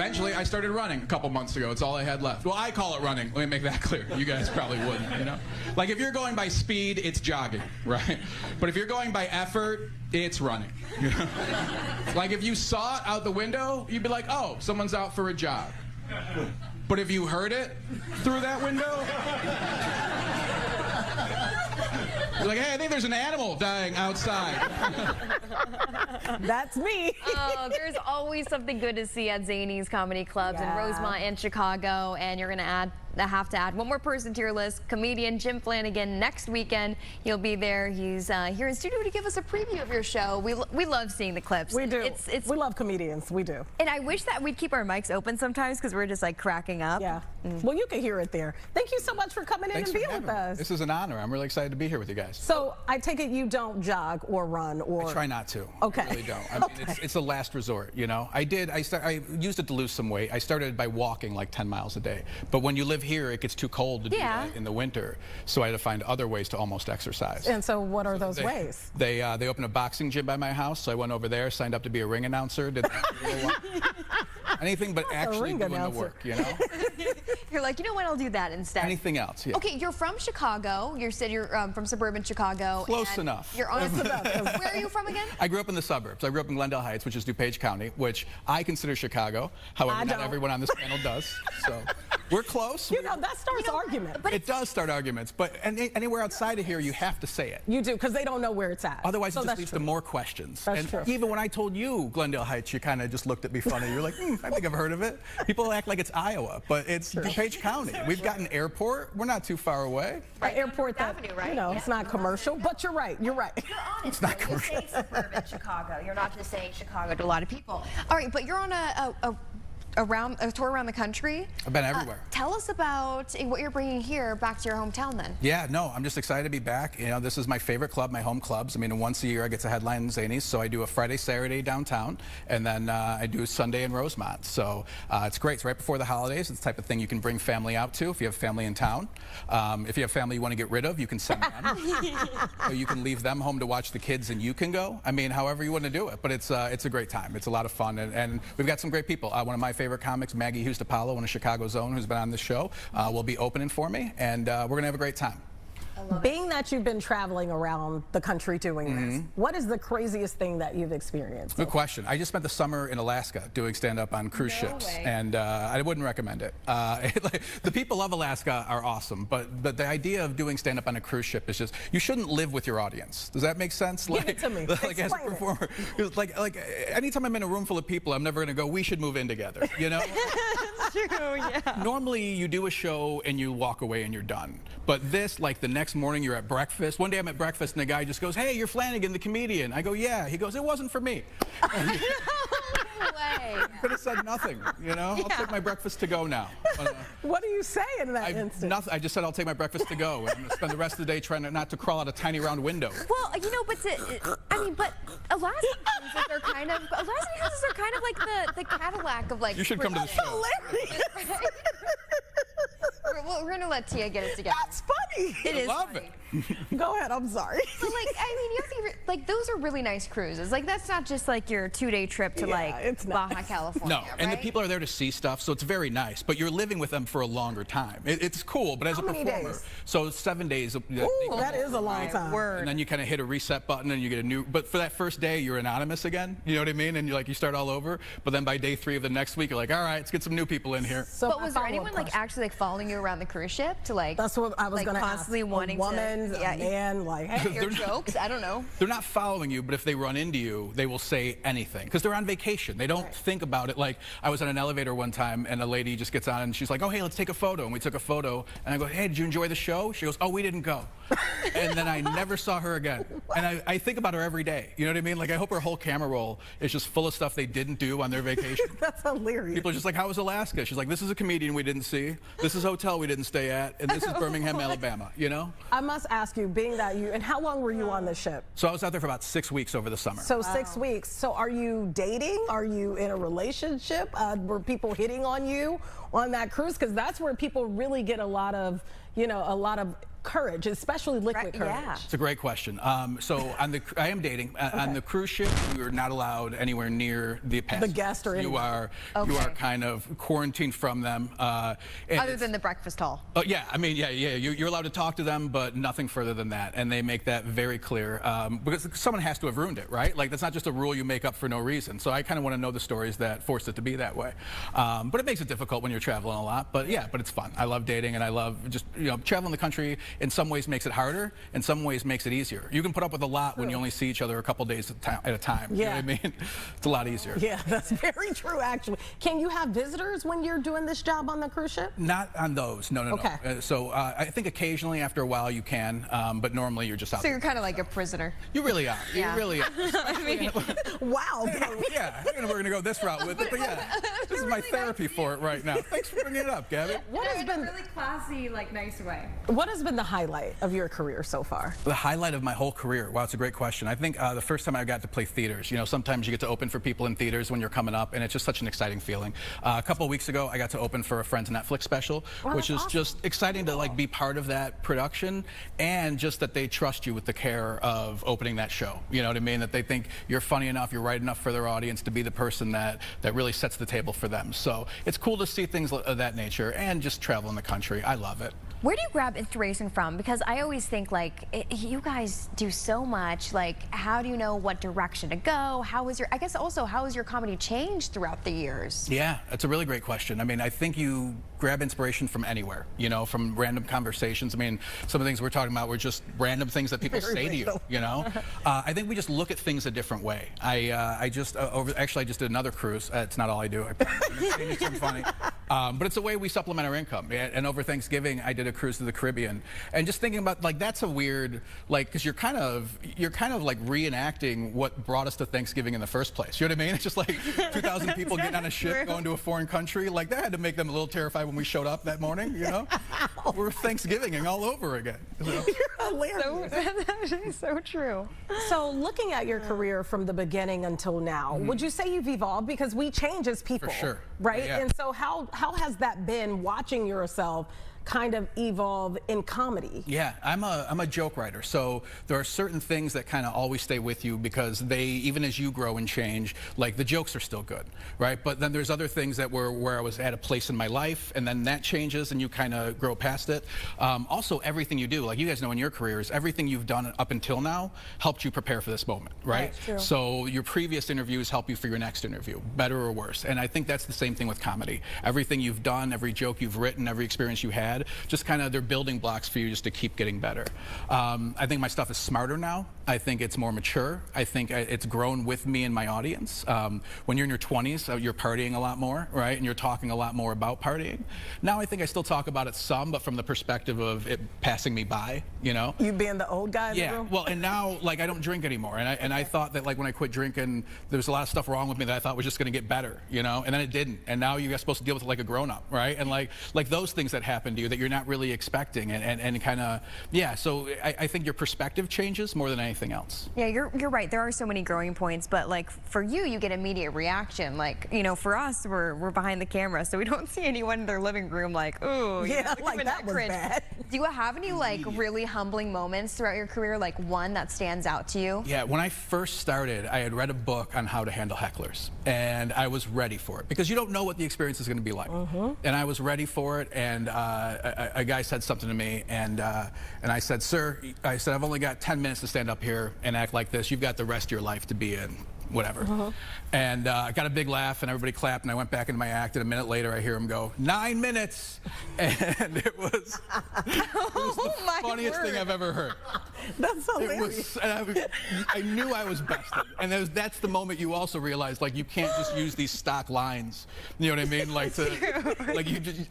eventually I started running a couple months ago. It's all I had left. Well, I call it running. Let me make that clear. You guys probably wouldn't, you know? Like if you're going by speed, it's jogging, right? But if you're going by effort, it's running. You know? Like if you saw it out the window, you'd be like, oh, someone's out for a jog. But if you heard it through that window, you're like, hey, I think there's an animal dying outside. That's me. Oh, there's always something good to see at Zany's Comedy Clubs in Rosemont and Chicago, and you're going to have to add one more person to your list, comedian Jim Flanagan. Next weekend, he'll be there. He's here in studio to give us a preview of your show. We love seeing the clips. We do. We love comedians. We do. And I wish that we'd keep our mics open sometimes because we're just like cracking up. Yeah. Well, you can hear it there. Thank you so much for coming in and being with us. This is an honor. I'm really excited to be here with you guys. So I take it you don't jog or run or... I try not to. Okay. I really don't. I mean, it's a last resort, you know. I used it to lose some weight. I started by walking like 10 miles a day. But when you live here, it gets too cold to do that in the winter, so I had to find other ways to almost exercise. And so what are those ways? They opened a boxing gym by my house, so I went over there, signed up to be a ring announcer, did anything but actually doing the work, you know? You're like, you know what, I'll do that instead. Anything else, yeah. Okay, you're from Chicago. You said you're from suburban Chicago. Close enough. You're on Where are you from again? I grew up in the suburbs. I grew up in Glendale Heights, which is DuPage County, which I consider Chicago. However, not everyone on this panel does. So we're close. You know, that starts argument. But it does start arguments, but anywhere outside of here, you have to say it. You do, because they don't know where it's at. Otherwise, it just leads to more questions. That's true. Even when I told you Glendale Heights, you kind of just looked at me funny. You're like, I think I've heard of it. People act like it's Iowa, but it's DuPage County. We've got an airport. We're not too far away. An airport that, you know, it's not commercial, but you're right. You're right. You're honest. It's not commercial. You're saying suburban Chicago. You're not just saying Chicago to a lot of people. All right, but you're on a tour around the country. I've been everywhere. Tell us about what you're bringing here back to your hometown then. Yeah, no, I'm just excited to be back. You know, this is my favorite club, my home clubs. I mean, once a year I get to headline Zany's, so I do a Friday, Saturday downtown, and then I do a Sunday in Rosemont. So it's great. It's right before the holidays. It's the type of thing you can bring family out to if you have family in town. If you have family you want to get rid of, you can send them. Or you can leave them home to watch the kids and you can go. I mean, however you want to do it. But it's a great time. It's a lot of fun, and we've got some great people. One of my favorite comics, Maggie Hughes-DiPaolo, one of Chicago's own, who's been on this show, will be opening for me, and we're going to have a great time. Being that you've been traveling around the country doing this, what is the craziest thing that you've experienced? Good question. I just spent the summer in Alaska doing stand-up on cruise ships, and I wouldn't recommend it. The people of Alaska are awesome, but the idea of doing stand-up on a cruise ship is just, you shouldn't live with your audience. Does that make sense? Give it to me. Like as a performer, like anytime I'm in a room full of people, I'm never going to go, we should move in together, you know? True, yeah. Normally, you do a show and you walk away and you're done. But this, like the next morning, you're at breakfast. One day I'm at breakfast and the guy just goes, hey, you're Flanagan, the comedian. I go, yeah. He goes, it wasn't for me. Could have said nothing, you know? I'll take my breakfast to go now. What do you say in that instance? Nothing. I just said I'll take my breakfast to go. And I'm going to spend the rest of the day trying not to crawl out a tiny round window. Well, you know, but Alaskan cruises are kind of like the Cadillac of like. You should come to the show. Hilarious. We're gonna let Tia get it together. That's funny. It is. Love funny. it. Go ahead. I'm sorry. But like, I mean, you have to, like, those are really nice cruises. Like, that's not just like your 2-day trip to Baja California. No, and the people are there to see stuff, so it's very nice. But you're living with them for a longer time. It's cool, but as a performer, so 7 days. Ooh, that is a long time. And then you kind of hit a reset button and you get a new. But for that first day, you're anonymous again. You know what I mean? And you start all over. But then by day 3 of the next week, you're like, all right, let's get some new people in here. So but was there anyone like actually like following you around the cruise ship to like? That's what I was like, going to ask. Constantly wanting a woman, to. A man, like, hey, your jokes. I don't know. They're not following you, but if they run into you, they will say anything because they're on vacation. They don't think about it. Like I was on an elevator one time, and a lady just gets on, and she's like, "Oh, hey, let's take a photo." And we took a photo, and I go, "Hey, did you enjoy the show?" She goes, "Oh, we didn't go." And then I never saw her again. And I think about her every day. You know what I mean? Like I hope her whole camera roll is just full of stuff they didn't do on their vacation. That's hilarious. People are just like, "How was Alaska?" She's like, "This is a comedian we didn't see. This is a hotel we didn't stay at, and this is Birmingham, Alabama." You know? I must ask you, being that and how long were you on the ship? So I was out there for about 6 weeks over the summer. So 6 weeks. So are you dating? Are you in a relationship? Were people hitting on you on that cruise? Because that's where people really get a lot of, courage, especially liquid courage? Yeah. It's a great question. So I am dating. On the cruise ship, you're not allowed anywhere near the passengers. The guest or anyone. You are kind of quarantined from them. Other than the breakfast hall. Oh yeah, I mean, yeah. You're allowed to talk to them, but nothing further than that. And they make that very clear because someone has to have ruined it, right? Like that's not just a rule you make up for no reason. So I kind of want to know the stories that forced it to be that way. But it makes it difficult when you're traveling a lot. But yeah, but it's fun. I love dating, and I love just traveling the country. In some ways makes it harder. In some ways makes it easier. You can put up with a lot when you only see each other a couple days at a time. Yeah. You know what I mean? It's a lot easier. Yeah, that's very true, actually. Can you have visitors when you're doing this job on the cruise ship? Not on those. No. Okay. So I think occasionally after a while you can, but normally you're just out So there. you're kind of like a prisoner. You really are. Yeah. You really are. I mean, wow. Yeah, we're going to go this route with it, but yeah, this is my therapy for it right now. Thanks for bringing it up, Gabby. What has been really classy, like nice way? What has been the highlight of your career so far? The highlight of my whole career. Wow, it's a great question. I think the first time I got to play theaters. Sometimes you get to open for people in theaters when you're coming up, and it's just such an exciting feeling. A couple of weeks ago, I got to open for a friend's Netflix special, which is just exciting to like be part of that production, and just that they trust you with the care of opening that show. You know what I mean? That they think you're funny enough, you're right enough for their audience to be the person that really sets the table for them. So it's cool to see things of that nature, and just travel in the country. I love it. Where do you grab inspiration from? Because I always think you guys do so much. Like, how do you know what direction to go? How has your comedy changed throughout the years? Yeah, that's a really great question. I mean, I think you grab inspiration from anywhere, from random conversations. I mean, some of the things we're talking about were just random things that people say to you, I think we just look at things a different way. I just did another cruise. It's not all I do. It's funny. But it's a way we supplement our income. And over Thanksgiving, I did a cruise to the Caribbean, and just thinking about that's a weird because you're kind of like reenacting what brought us to Thanksgiving in the first place. You know what I mean? It's just like 2,000 people getting on a ship going to a foreign country. Like that had to make them a little terrified when we showed up that morning. We're Thanksgiving all over again. You're hilarious. So true. So looking at your career from the beginning until now, would you say you've evolved? Because we change as people, for sure, right? Yeah. And so how has that been, watching yourself kind of evolve in comedy? Yeah, I'm a joke writer, so there are certain things that kind of always stay with you because they, even as you grow and change, like the jokes are still good, right? But then there's other things that were where I was at a place in my life, and then that changes and you kind of grow past it. Also, everything you do, like you guys know in your careers, everything you've done up until now helped you prepare for this moment, right? True. So your previous interviews help you for your next interview, better or worse. And I think that's the same thing with comedy. Everything you've done, every joke you've written, every experience you had, just kind of they're building blocks for you just to keep getting better. I think my stuff is smarter now. I think it's more mature. I think it's grown with me and my audience. When you're in your 20s, you're partying a lot more, right? And you're talking a lot more about partying. Now I think I still talk about it some, but from the perspective of it passing me by, You being the old guy in the room? Well, and now like I don't drink anymore, and I thought that like when I quit drinking, there was a lot of stuff wrong with me that I thought was just going to get better, and then it didn't. And now you're supposed to deal with it like a grown-up, right? And like those things that happen to you that you're not really expecting, and kind of so I think your perspective changes more than anything else. Yeah, you're right. There are so many growing points, but like for you get immediate reaction. Like for us, we're behind the camera, so we don't see anyone in their living room like, ooh, like that was bad. Do you have any like really humbling moments throughout your career, like one that stands out to you? Yeah, when I first started, I had read a book on how to handle hecklers, and I was ready for it because you don't know what the experience is going to be like. And I was ready for it, and a guy said something to me, and I said, sir, I've only got 10 minutes to stand up here and act like this. You've got the rest of your life to be in whatever. And I got a big laugh, and everybody clapped, and I went back into my act, and a minute later I hear him go, 9 minutes, and it was the funniest thing I've ever heard. That's hilarious. I knew I was bested, and that's the moment you also realize, like, you can't just use these stock lines, you know what I mean?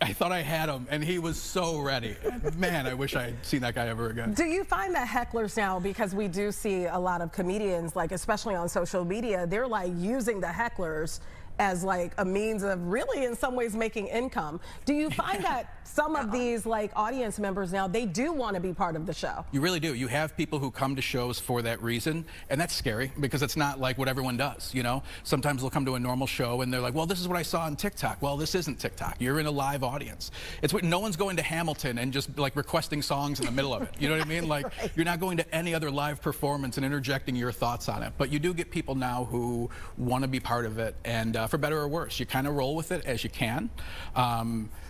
I thought I had him, and he was so ready. Man, I wish I had seen that guy ever again. Do you find that hecklers now, because we do see a lot of comedians, like especially on social media, they're like using the hecklers as like a means of really in some ways making income. Do you find that some of these like audience members now, they do want to be part of the show? You really do. You have people who come to shows for that reason, and that's scary because it's not like what everyone does, you know? Sometimes they'll come to a normal show and they're like, well, this is what I saw on TikTok. Well, this isn't TikTok. You're in a live audience. It's what no one's going to Hamilton and just like requesting songs in the middle of it. You know what I mean? Like Right. you're not going to any other live performance and interjecting your thoughts on it. But you do get people now who want to be part of it, and for better or worse, you kind of roll with it as you can.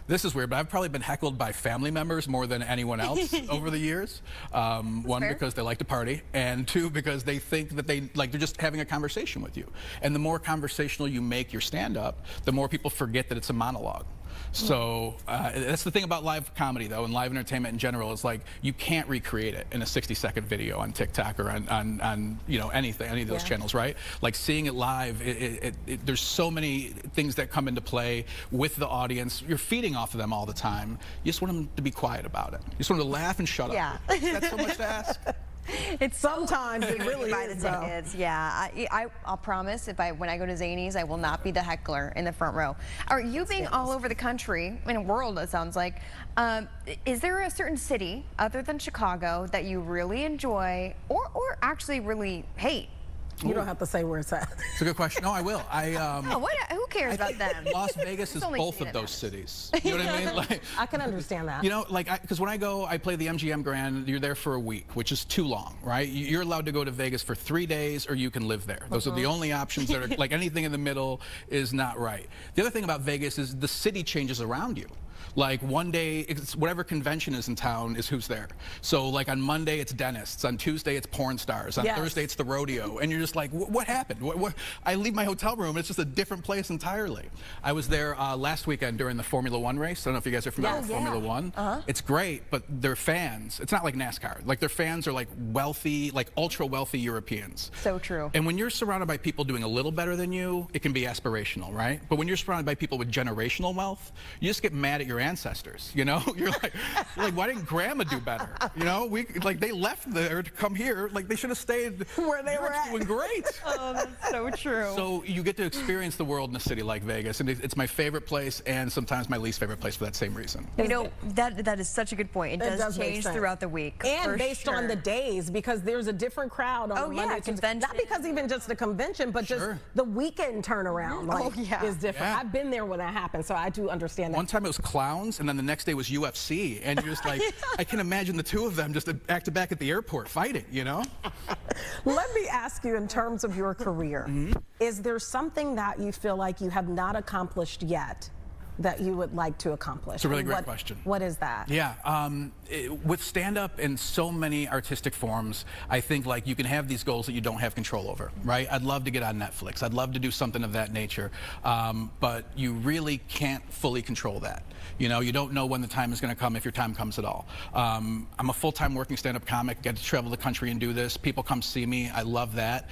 This is weird, but I've probably been heckled by family members more than anyone else over the years. One, fair. because they like to party, and two, because they think that they're just having a conversation with you. And the more conversational you make your stand-up, the more people forget that it's a monologue. So that's the thing about live comedy, though, and live entertainment in general, is like you can't recreate it in a 60-second video on TikTok or on you know, any of those channels, right? Like seeing it live, there's so many things that come into play with the audience. You're feeding off of them all the time. You just want them to be quiet about it. You just want them to laugh and shut up. That's so much to ask. It's sometimes it really buy the is, though. tickets. Yeah, I'll promise when I go to Zanies, I will not be the heckler in the front row. Are you being all over the country, in a world it sounds like, is there a certain city other than Chicago that you really enjoy or actually really hate? You don't have to say where it's at. It's a good question. No, I will. Who cares about them? Las Vegas is only both seen of it those matters. cities. You know what I mean? Like, I can understand that. you know, like, because when I go, I play the MGM Grand, you're there for a week, which is too long, right? You're allowed to go to Vegas for 3 days or you can live there. Those are the only options that are, like, anything in the middle is not right. The other thing about Vegas is the city changes around you. Like one day, it's whatever convention is in town is who's there. So like on Monday, it's dentists. On Tuesday, it's porn stars. On Thursday, it's the rodeo. And you're just like, what happened? I leave my hotel room, it's just a different place entirely. I was there last weekend during the Formula One race. I don't know if you guys are familiar with Formula One. It's great, but their fans, it's not like NASCAR. Like their fans are like wealthy, like ultra wealthy Europeans. So true. And when you're surrounded by people doing a little better than you, it can be aspirational, right? But when you're surrounded by people with generational wealth, you just get mad at your ancestors, you know? You're like, why didn't grandma do better? You know, they left there to come here. Like they should have stayed where they were at. Doing great. Oh, that's so true. So you get to experience the world in a city like Vegas, and it's my favorite place and sometimes my least favorite place for that same reason. You know, that is such a good point. It does make change sense. throughout the week. And based on the days, because there's a different crowd on the Monday, convention. Not because even just the convention, but just the weekend turnaround is different. Yeah. I've been there when that happened, so I do understand that. One time it was clowns, and then the next day was UFC, and you're just like, I can imagine the two of them just back to back at the airport fighting, you know? Let me ask you, in terms of your career, is there something that you feel like you have not accomplished yet that you would like to accomplish? It's a really great question. What is that? Yeah, with stand-up and so many artistic forms, I think like you can have these goals that you don't have control over, right? I'd love to get on Netflix. I'd love to do something of that nature, but you really can't fully control that. You know, you don't know when the time is going to come, if your time comes at all. I'm a full-time working stand-up comic, get to travel the country and do this. People come see me. I love that.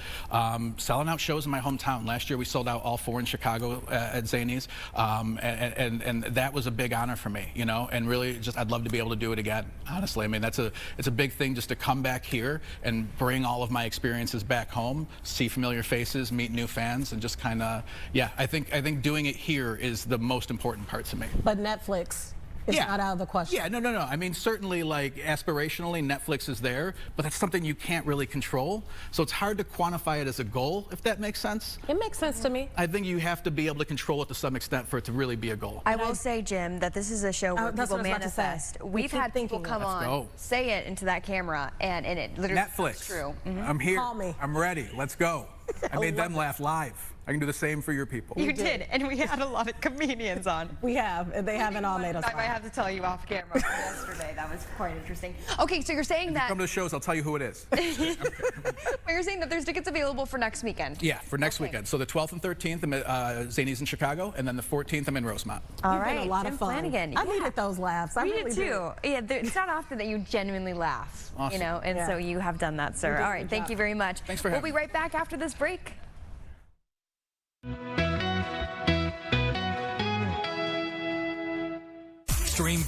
Selling out shows in my hometown. Last year we sold out all 4 in Chicago at Zanies, and that was a big honor for me, you know, and really just I'd love to be able to do it again, honestly. I mean, it's a big thing just to come back here and bring all of my experiences back home, see familiar faces, meet new fans, and just kind of, yeah, I think doing it here is the most important part to me. But Netflix is not out of the question. Yeah, no. I mean, certainly, like, aspirationally, Netflix is there, but that's something you can't really control. So it's hard to quantify it as a goal, if that makes sense. It makes sense to me. I think you have to be able to control it to some extent for it to really be a goal. I will say, Jim, that this is a show where that's people what I was about to say. manifest. We've had people come on, say it into that camera, and it literally Netflix. is true. I'm here. Call me. I'm ready. Let's go. I made them laugh live. I can do the same for your people. You did, and we had a lot of comedians on. We have, and they haven't all made us I laugh. have to tell you off camera yesterday. That was quite interesting. Okay, so you're saying that Come to the shows, I'll tell you who it is. but you're saying that there's tickets available for next weekend. Yeah, for next weekend. So the 12th and 13th, I'm at Zanies in Chicago, and then the 14th, I'm in Rosemont. All You've been right, a lot Jim of fun. Flanagan. I needed those laughs. I We really did too. Yeah, it's not often that you genuinely laugh, Awesome. you know, and so you have done that, sir. did a All right, good thank job. you very much. Thanks for We'll having be right back after this break. Stream.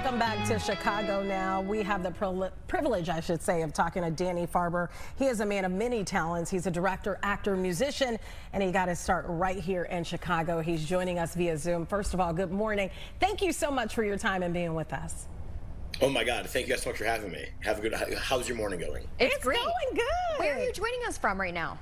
Welcome back to Chicago Now. We have the privilege, I should say, of talking to Danny Farber. He is a man of many talents. He's a director, actor, musician, and he got his start right here in Chicago. He's joining us via Zoom. First of all, good morning. Thank you so much for your time and being with us. Oh my God, thank you guys so much for having me. How's your morning going? It's great. Going good. Where are you joining us from right now?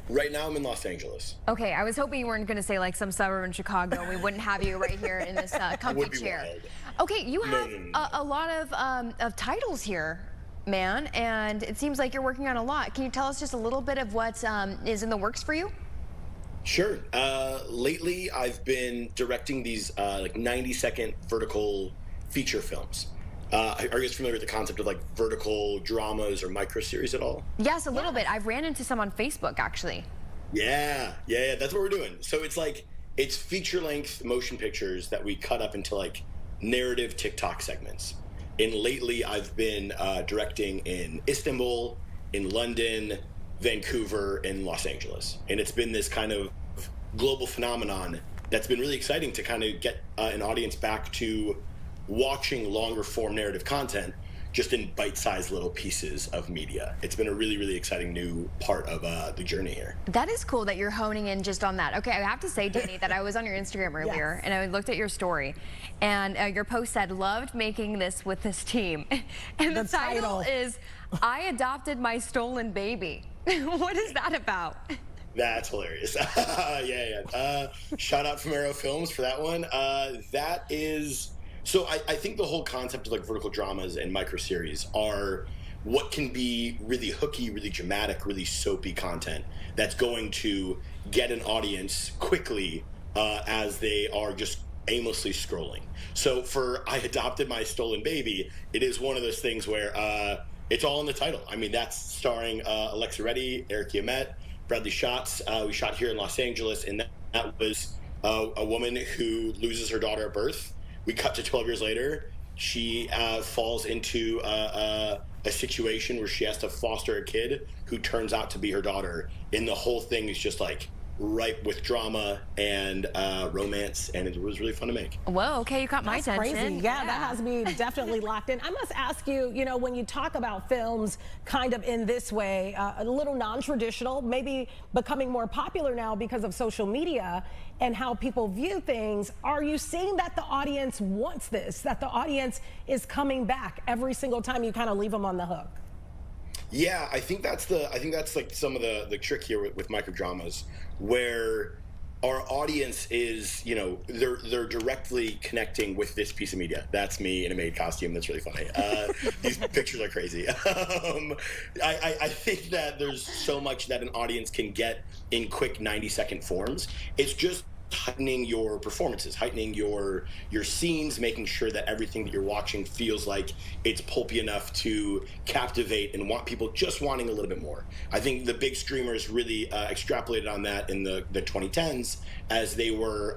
Right now I'm in Los Angeles. Okay, I was hoping you weren't going to say like some suburb in Chicago. We wouldn't have you right here in this comfy Would be chair. wild. Okay, you have No. a lot of titles here, man, and it seems like you're working on a lot. Can you tell us just a little bit of what is in the works for you? Sure. Lately I've been directing these like 90-second vertical feature films. Are you guys familiar with the concept of like vertical dramas or micro-series at all? Yes, a little bit. I've ran into some on Facebook, actually. Yeah, that's what we're doing. So it's feature-length motion pictures that we cut up into like narrative TikTok segments. And lately I've been directing in Istanbul, in London, Vancouver, and Los Angeles. And it's been this kind of global phenomenon that's been really exciting to kind of get an audience back to watching longer form narrative content just in bite-sized little pieces of media. It's been a really, really exciting new part of the journey here. That is cool that you're honing in just on that. Okay, I have to say, Danny, that I was on your Instagram earlier, and I looked at your story, and your post said, "Loved making this with this team." And the title is, "I adopted my stolen baby." What is that about? That's hilarious. Yeah. Shout out from Arrow Films for that one. That is... So I think the whole concept of like vertical dramas and micro-series are what can be really hooky, really dramatic, really soapy content that's going to get an audience quickly as they are just aimlessly scrolling. So for I Adopted My Stolen Baby, it is one of those things where it's all in the title. I mean, that's starring Alexa Reddy, Eric Yemet, Bradley Schatz. We shot here in Los Angeles, and that was a woman who loses her daughter at birth. We cut to 12 years later. She falls into a situation where she has to foster a kid who turns out to be her daughter. And the whole thing is just like ripe with drama and romance, and it was really fun to make. Whoa, okay, you caught my attention. Crazy. Yeah, that has me definitely locked in. I must ask you, when you talk about films kind of in this way, a little non-traditional, maybe becoming more popular now because of social media and how people view things, are you seeing that the audience wants this, that the audience is coming back every single time you kind of leave them on the hook? Yeah, I think that's like some of the trick here with microdramas, where our audience is, they're directly connecting with this piece of media. That's me in a maid costume. That's really funny. These pictures are crazy. I think that there's so much that an audience can get in quick 90-second forms. It's just heightening your performances, heightening your scenes, making sure that everything that you're watching feels like it's pulpy enough to captivate and want people just wanting a little bit more. I think the big streamers really extrapolated on that in the 2010s, as they were,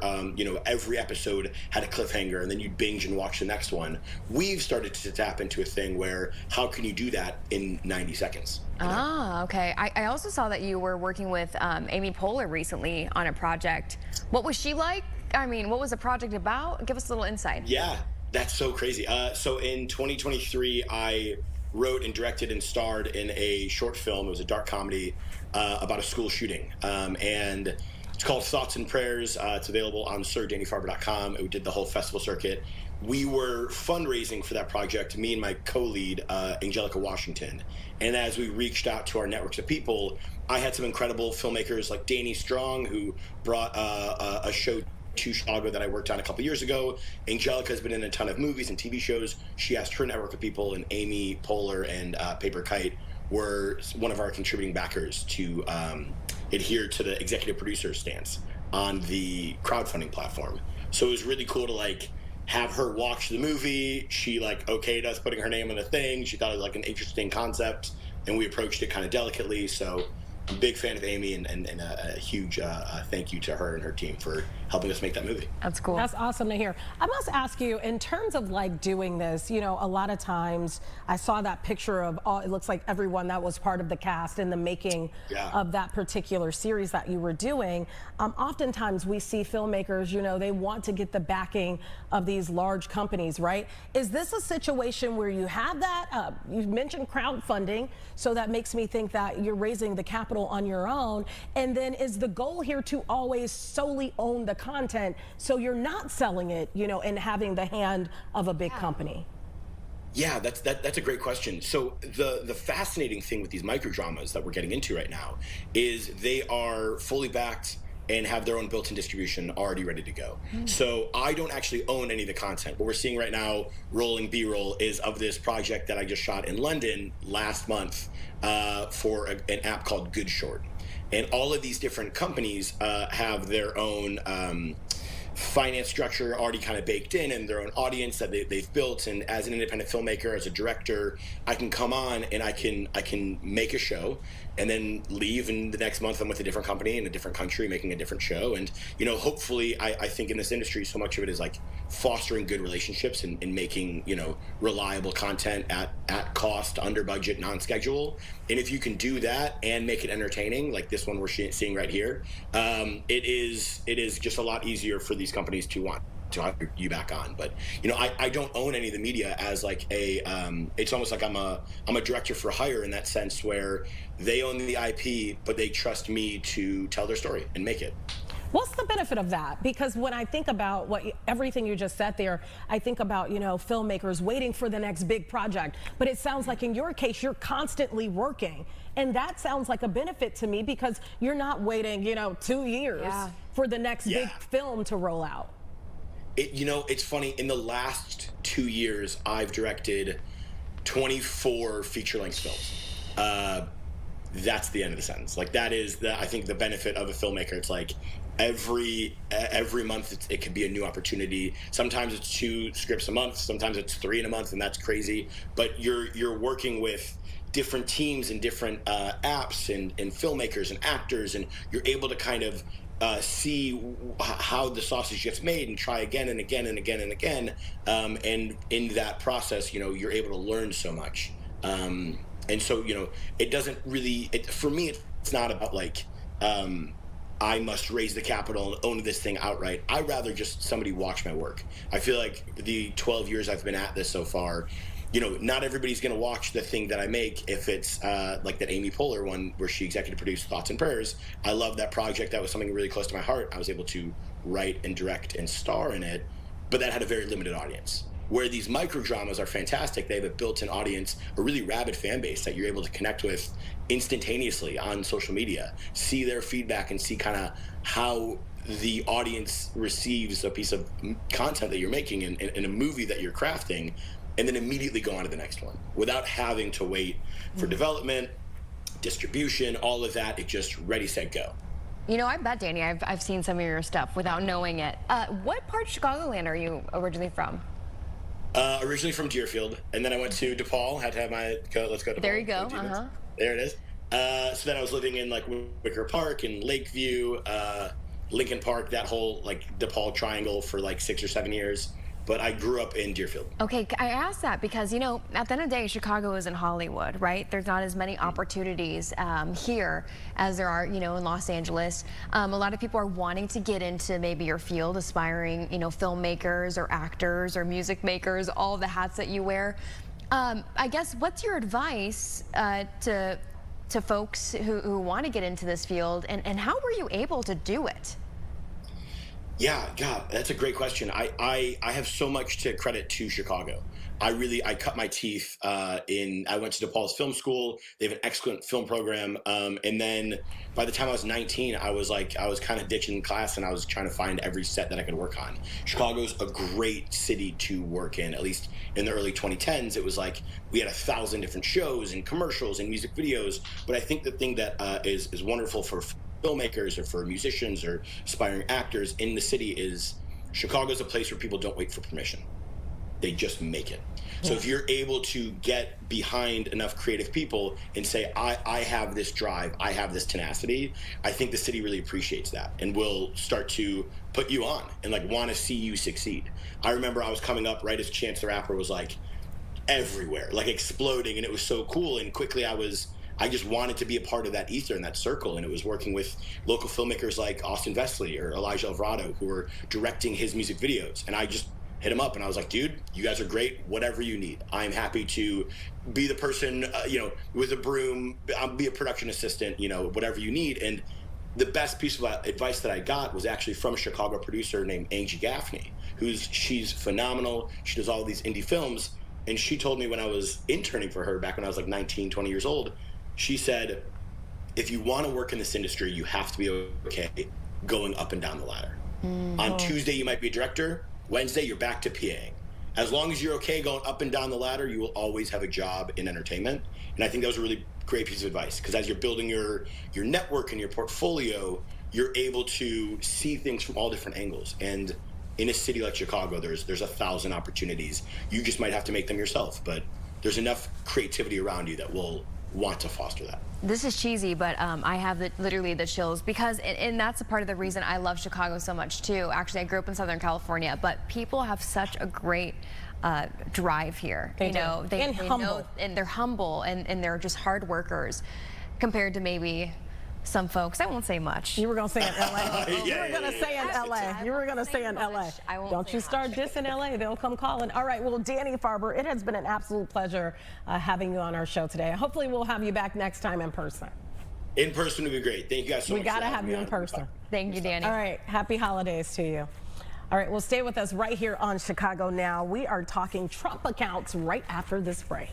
every episode had a cliffhanger and then you'd binge and watch the next one. We've started to tap into a thing where how can you do that in 90 seconds? Ah, okay. I also saw that you were working with Amy Poehler recently on a project. What was she like? I mean, what was the project about? Give us a little insight. Yeah, that's so crazy. So in 2023, I wrote and directed and starred in a short film. It was a dark comedy about a school shooting. And it's called Thoughts and Prayers. It's available on SirDannyFarber.com. We did the whole festival circuit. We were fundraising for that project, me and my co-lead, Angelica Washington. And as we reached out to our networks of people, I had some incredible filmmakers like Danny Strong, who brought a show to Chicago that I worked on a couple years ago. Angelica has been in a ton of movies and TV shows. She asked her network of people, and Amy Poehler and Paper Kite were one of our contributing backers to adhere to the executive producer stance on the crowdfunding platform. So it was really cool to have her watch the movie. She okayed us putting her name on the thing. She thought it was an interesting concept, and we approached it kind of delicately. So I'm a big fan of Amy, and a huge thank you to her and her team for helping us make that movie. That's cool. That's awesome to hear. I must ask you, in terms of like doing this, you know, a lot of times I saw that picture of all, it looks like everyone that was part of the cast in the making of that particular series that you were doing. Oftentimes we see filmmakers, you know, they want to get the backing of these large companies, right? Is this a situation where you have that? You mentioned crowdfunding, so that makes me think that you're raising the capital on your own. And then is the goal here to always solely own the content so you're not selling it, you know, and having the hand of a big company? Yeah, that's a great question. So the fascinating thing with these microdramas that we're getting into right now is they are fully backed and have their own built-in distribution already ready to go. So I don't actually own any of the content. What we're seeing right now, rolling B-roll, is of this project that I just shot in London last month for an app called Good Short. And all of these different companies have their own finance structure already kind of baked in, and their own audience that they've built. And as an independent filmmaker, as a director, I can come on and I can make a show and then leave, and the next month I'm with a different company in a different country making a different show. And, you know, hopefully I think in this industry, so much of it is like fostering good relationships and making, you know, reliable content at cost, under budget, non-schedule. And if you can do that and make it entertaining, like this one we're seeing right here, it is just a lot easier for these companies to want to have you back on. But, you know, I don't own any of the media as like a it's almost like I'm a director for hire in that sense, where they own the IP but they trust me to tell their story and make it. What's the benefit of that? Because when I think about everything you just said there, I think about, you know, filmmakers waiting for the next big project. But it sounds like in your case, you're constantly working. And that sounds like a benefit to me, because you're not waiting, you know, 2 years for the next big film to roll out. You know, it's funny, in the last 2 years, I've directed 24 feature-length films. That's the end of the sentence. Like, that is, I think, the benefit of a filmmaker. It's like every month it could be a new opportunity. Sometimes it's 2 scripts a month, sometimes it's 3 in a month, and that's crazy. But you're working with different teams and different apps and filmmakers and actors, and you're able to kind of see how the sausage gets made and try again and again and again and again. And in that process, you know, you're able to learn so much. And so, you know, it doesn't really, for me, it's not about like, I must raise the capital and own this thing outright. I'd rather just somebody watch my work. I feel like the 12 years I've been at this so far, you know, not everybody's going to watch the thing that I make if it's like that Amy Poehler one where she executive produced Thoughts and Prayers. I love that project. That was something really close to my heart. I was able to write and direct and star in it, but that had a very limited audience. Where these microdramas are fantastic. They have a built-in audience, a really rabid fan base that you're able to connect with instantaneously on social media, see their feedback and see kind of how the audience receives a piece of content that you're making in a movie that you're crafting, and then immediately go on to the next one without having to wait for development, distribution, all of that. It just ready, set, go. You know, I bet, Danny, I've seen some of your stuff without knowing it. What part of Chicagoland are you originally from? Originally from Deerfield, and then I went to DePaul. Had to have my let's go to DePaul. There you go. There it is. So then I was living in like Wicker Park and Lakeview, Lincoln Park, that whole like DePaul triangle for like 6 or 7 years. But I grew up in Deerfield. Okay, I asked that because, you know, at the end of the day, Chicago isn't Hollywood, right? There's not as many opportunities here as there are, you know, in Los Angeles. A lot of people are wanting to get into maybe your field, aspiring, you know, filmmakers or actors or music makers, all the hats that you wear. I guess, what's your advice to folks who want to get into this field, and how were you able to do it? Yeah, God, that's a great question. I have so much to credit to Chicago. I cut my teeth I went to DePaul's film school. They have an excellent film program. And then by the time I was 19, I was kind of ditching class, and I was trying to find every set that I could work on. Chicago's a great city to work in, at least in the early 2010s. It was like we had 1,000 different shows and commercials and music videos. But I think the thing that is wonderful for filmmakers or for musicians or aspiring actors in the city is Chicago's a place where people don't wait for permission. they just make it. So if you're able to get behind enough creative people and say, I have this drive, I have this tenacity, I think the city really appreciates that and will start to put you on and like want to see you succeed. I remember I was coming up right as Chance the Rapper was like everywhere, like exploding, and it was so cool. And quickly I just wanted to be a part of that ether and that circle. And it was working with local filmmakers like Austin Vestley or Elijah Alvarado, who were directing his music videos. And I just hit him up and I was like, dude, you guys are great. Whatever you need, I'm happy to be the person, with a broom. I'll be a production assistant, whatever you need. And the best piece of advice that I got was actually from a Chicago producer named Angie Gaffney, she's phenomenal. She does all of these indie films. And she told me when I was interning for her back when I was like 19, 20 years old, she said, if you want to work in this industry, you have to be okay going up and down the ladder. On Tuesday, you might be a director. Wednesday, you're back to PAing. As long as you're okay going up and down the ladder, you will always have a job in entertainment. And I think that was a really great piece of advice, because as you're building your network and your portfolio, you're able to see things from all different angles. And in a city like Chicago, there's 1,000 opportunities. You just might have to make them yourself, but there's enough creativity around you that will want to foster that. This is cheesy, but I have literally the chills because, and that's a part of the reason I love Chicago so much too. Actually, I grew up in Southern California, but people have such a great drive here. They know, and they're humble and they're just hard workers compared to maybe some folks. I won't say much. You were going to say in LA. You were going to say in LA. You were going to say in LA. Don't you start dissing LA. They'll come calling. All right. Well, Danny Farber, it has been an absolute pleasure having you on our show today. Hopefully we'll have you back next time in person. In person would be great. Thank you guys so much. We got to have you in person. Thank you, Danny. All right. Happy holidays to you. All right. Well, stay with us right here on Chicago Now. We are talking Trump accounts right after this break.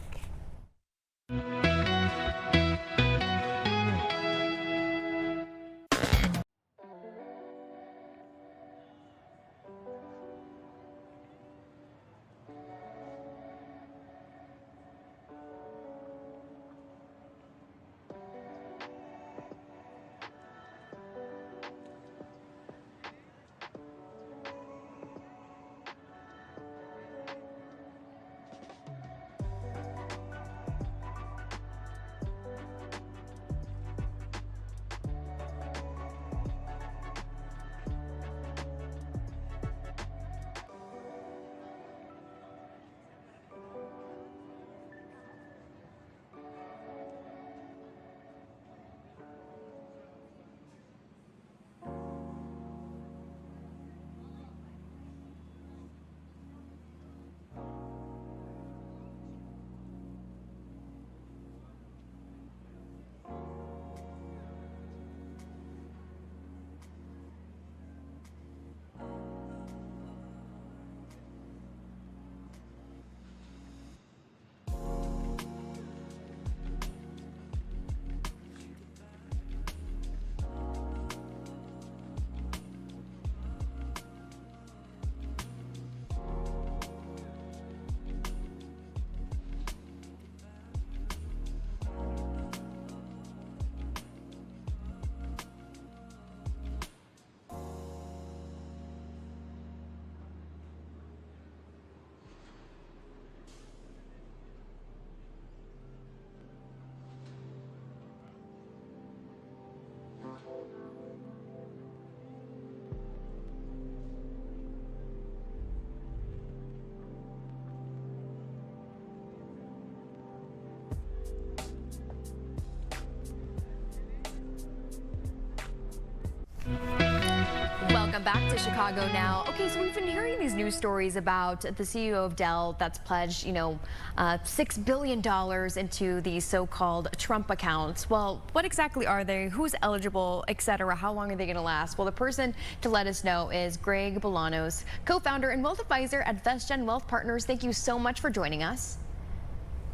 Welcome back to Chicago Now. Okay, so we've been hearing these news stories about the CEO of Dell that's pledged, $6 billion into these so-called Trump accounts. Well, what exactly are they? Who's eligible, etc.? How long are they going to last? Well, the person to let us know is Greg Bolanos, co-founder and wealth advisor at VestGen Wealth Partners. Thank you so much for joining us.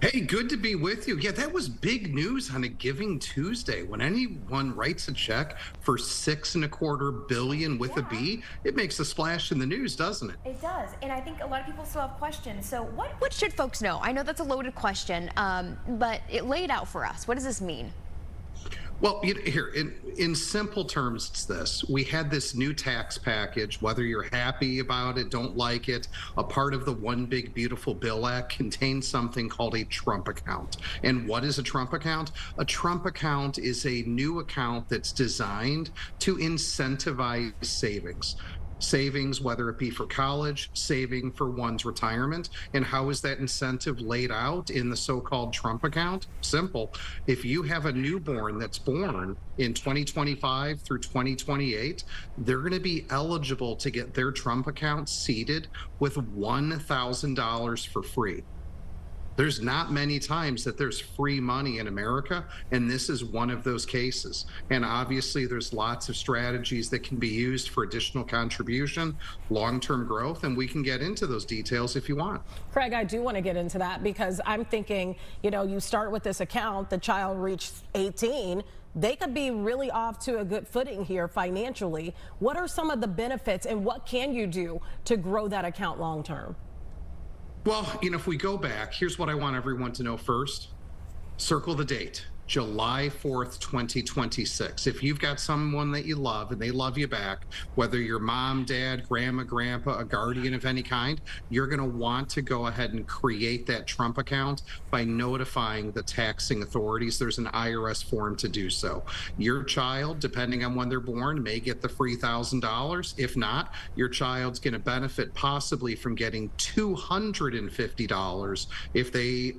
Hey, good to be with you. Yeah, that was big news on a Giving Tuesday. When anyone writes a check for $6.25 billion with a B, it makes a splash in the news, doesn't it? It does, and I think a lot of people still have questions. So what should folks know? I know that's a loaded question, but lay it out for us. What does this mean? Well, here, in simple terms, it's this. We had this new tax package, whether you're happy about it, don't like it, a part of the One Big Beautiful Bill Act contains something called a Trump account. And what is a Trump account? A Trump account is a new account that's designed to incentivize savings. Savings, whether it be for college, saving for one's retirement. And how is that incentive laid out in the so-called Trump account? Simple. If you have a newborn that's born in 2025 through 2028, they're going to be eligible to get their Trump account seeded with $1,000 for free. There's not many times that there's free money in America, and this is one of those cases. And obviously, there's lots of strategies that can be used for additional contribution, long-term growth, and we can get into those details if you want. Craig, I do want to get into that because I'm thinking, you know, you start with this account, the child reached 18, they could be really off to a good footing here financially. What are some of the benefits and what can you do to grow that account long term? Well, if we go back, here's what I want everyone to know first. Circle the date, July 4th, 2026. If you've got someone that you love and they love you back, whether you're mom, dad, grandma, grandpa, a guardian of any kind, you're going to want to go ahead and create that Trump account by notifying the taxing authorities. There's an IRS form to do so. Your child, depending on when they're born, may get the free $1,000. If not, your child's going to benefit possibly from getting $250 if they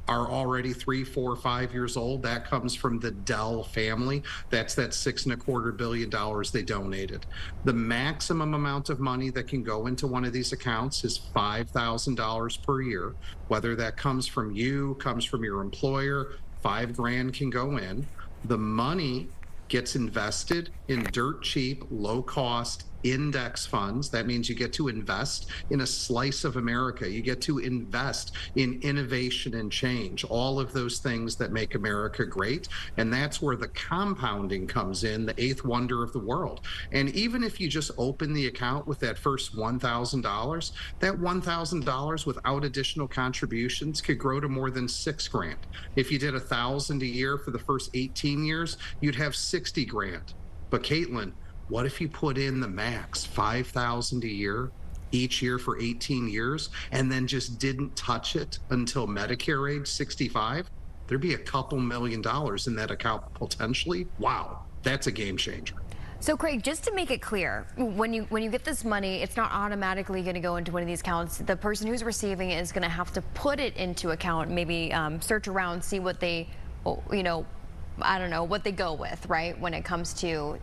are already 3, 4, 5 years old. That comes from the Dell family. That's that $6.25 billion they donated. The maximum amount of money that can go into one of these accounts is $5,000 per year. Whether that comes from you, comes from your employer, $5,000 can go in. The money gets invested in dirt cheap, low cost index funds. That means you get to invest in a slice of America. You get to invest in innovation and change, all of those things that make America great. And that's where the compounding comes in, the eighth wonder of the world. And even if you just open the account with that first $1,000, that $1,000 without additional contributions could grow to more than $6,000. If you did $1,000 a year for the first 18 years, you'd have $60,000. But Caitlin, what if you put in the max, $5,000 a year, each year for 18 years, and then just didn't touch it until Medicare age 65? There'd be a couple $1 million in that account potentially. Wow, that's a game changer. So Craig, just to make it clear, when you get this money, it's not automatically going to go into one of these accounts. The person who's receiving it is going to have to put it into account, maybe search around, see what they, I don't know, what they go with, right? When it comes to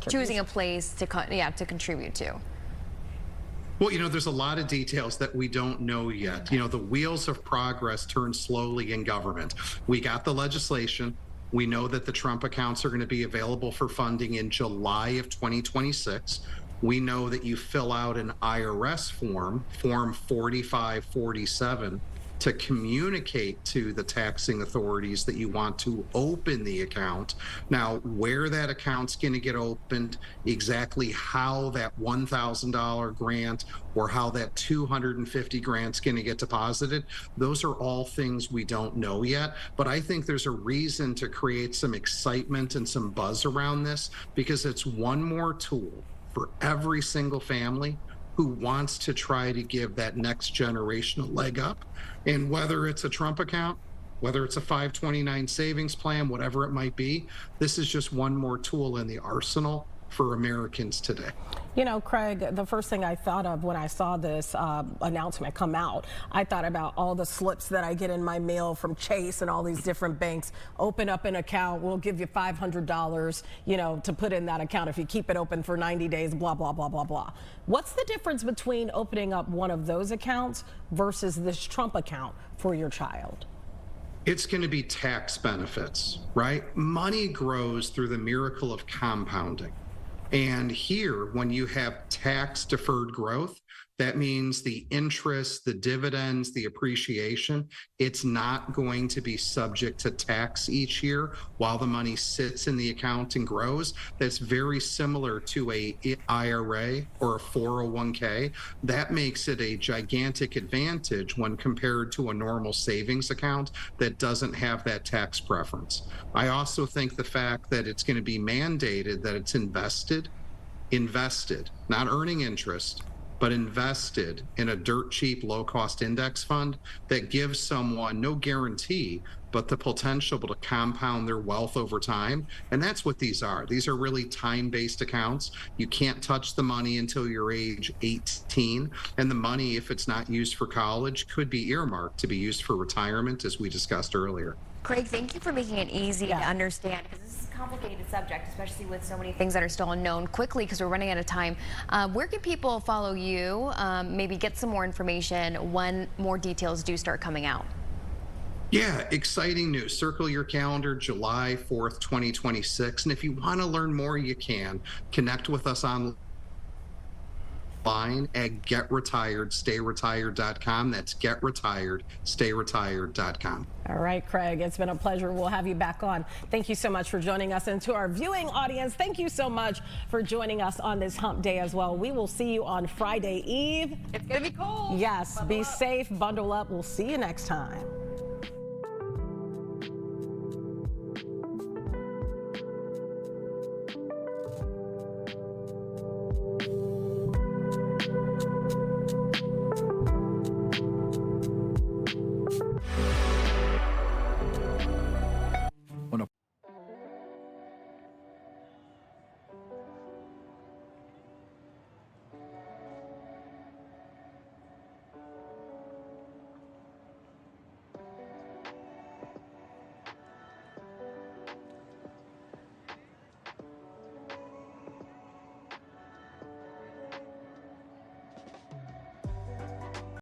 choosing a place to contribute to. Well, there's a lot of details that we don't know yet. The wheels of progress turn slowly in government. We got the legislation. We know that the Trump accounts are going to be available for funding in July of 2026. We know that you fill out an IRS form 4547, to communicate to the taxing authorities that you want to open the account. Now, where that account's going to get opened, exactly how that $1,000 grant or how that $250 grant's going to get deposited, those are all things we don't know yet. But I think there's a reason to create some excitement and some buzz around this, because it's one more tool for every single family who wants to try to give that next generation a leg up. And whether it's a Trump account, whether it's a 529 savings plan, whatever it might be, this is just one more tool in the arsenal for Americans today. Craig, the first thing I thought of when I saw this announcement come out, I thought about all the slips that I get in my mail from Chase and all these different banks. Open up an account, we'll give you $500, to put in that account if you keep it open for 90 days, blah, blah, blah, blah, blah. What's the difference between opening up one of those accounts versus this Trump account for your child? It's going to be tax benefits, right? Money grows through the miracle of compounding. And here, when you have tax deferred growth, That means the interest, the dividends, the appreciation, it's not going to be subject to tax each year while the money sits in the account and grows. That's very similar to a IRA or a 401k. That makes it a gigantic advantage when compared to a normal savings account that doesn't have that tax preference. I also think the fact that it's going to be mandated that it's invested, not earning interest, but invested in a dirt cheap, low cost index fund that gives someone no guarantee, but the potential to compound their wealth over time. And that's what these are. These are really time-based accounts. You can't touch the money until you're age 18. And the money, if it's not used for college, could be earmarked to be used for retirement, as we discussed earlier. Craig, thank you for making it easy to understand, because this is a complicated subject, especially with so many things that are still unknown. Quickly, because we're running out of time, where can people follow you, maybe get some more information when more details do start coming out? Yeah, exciting news. Circle your calendar, July 4th, 2026. And if you want to learn more, you can connect with us online at getretiredstayretired.com. That's getretiredstayretired.com. All right, Craig, it's been a pleasure. We'll have you back on. Thank you so much for joining us. And to our viewing audience, thank you so much for joining us on this hump day as well. We will see you on Friday Eve. It's going to be cold. Yes, be safe, bundle up. We'll see you next time.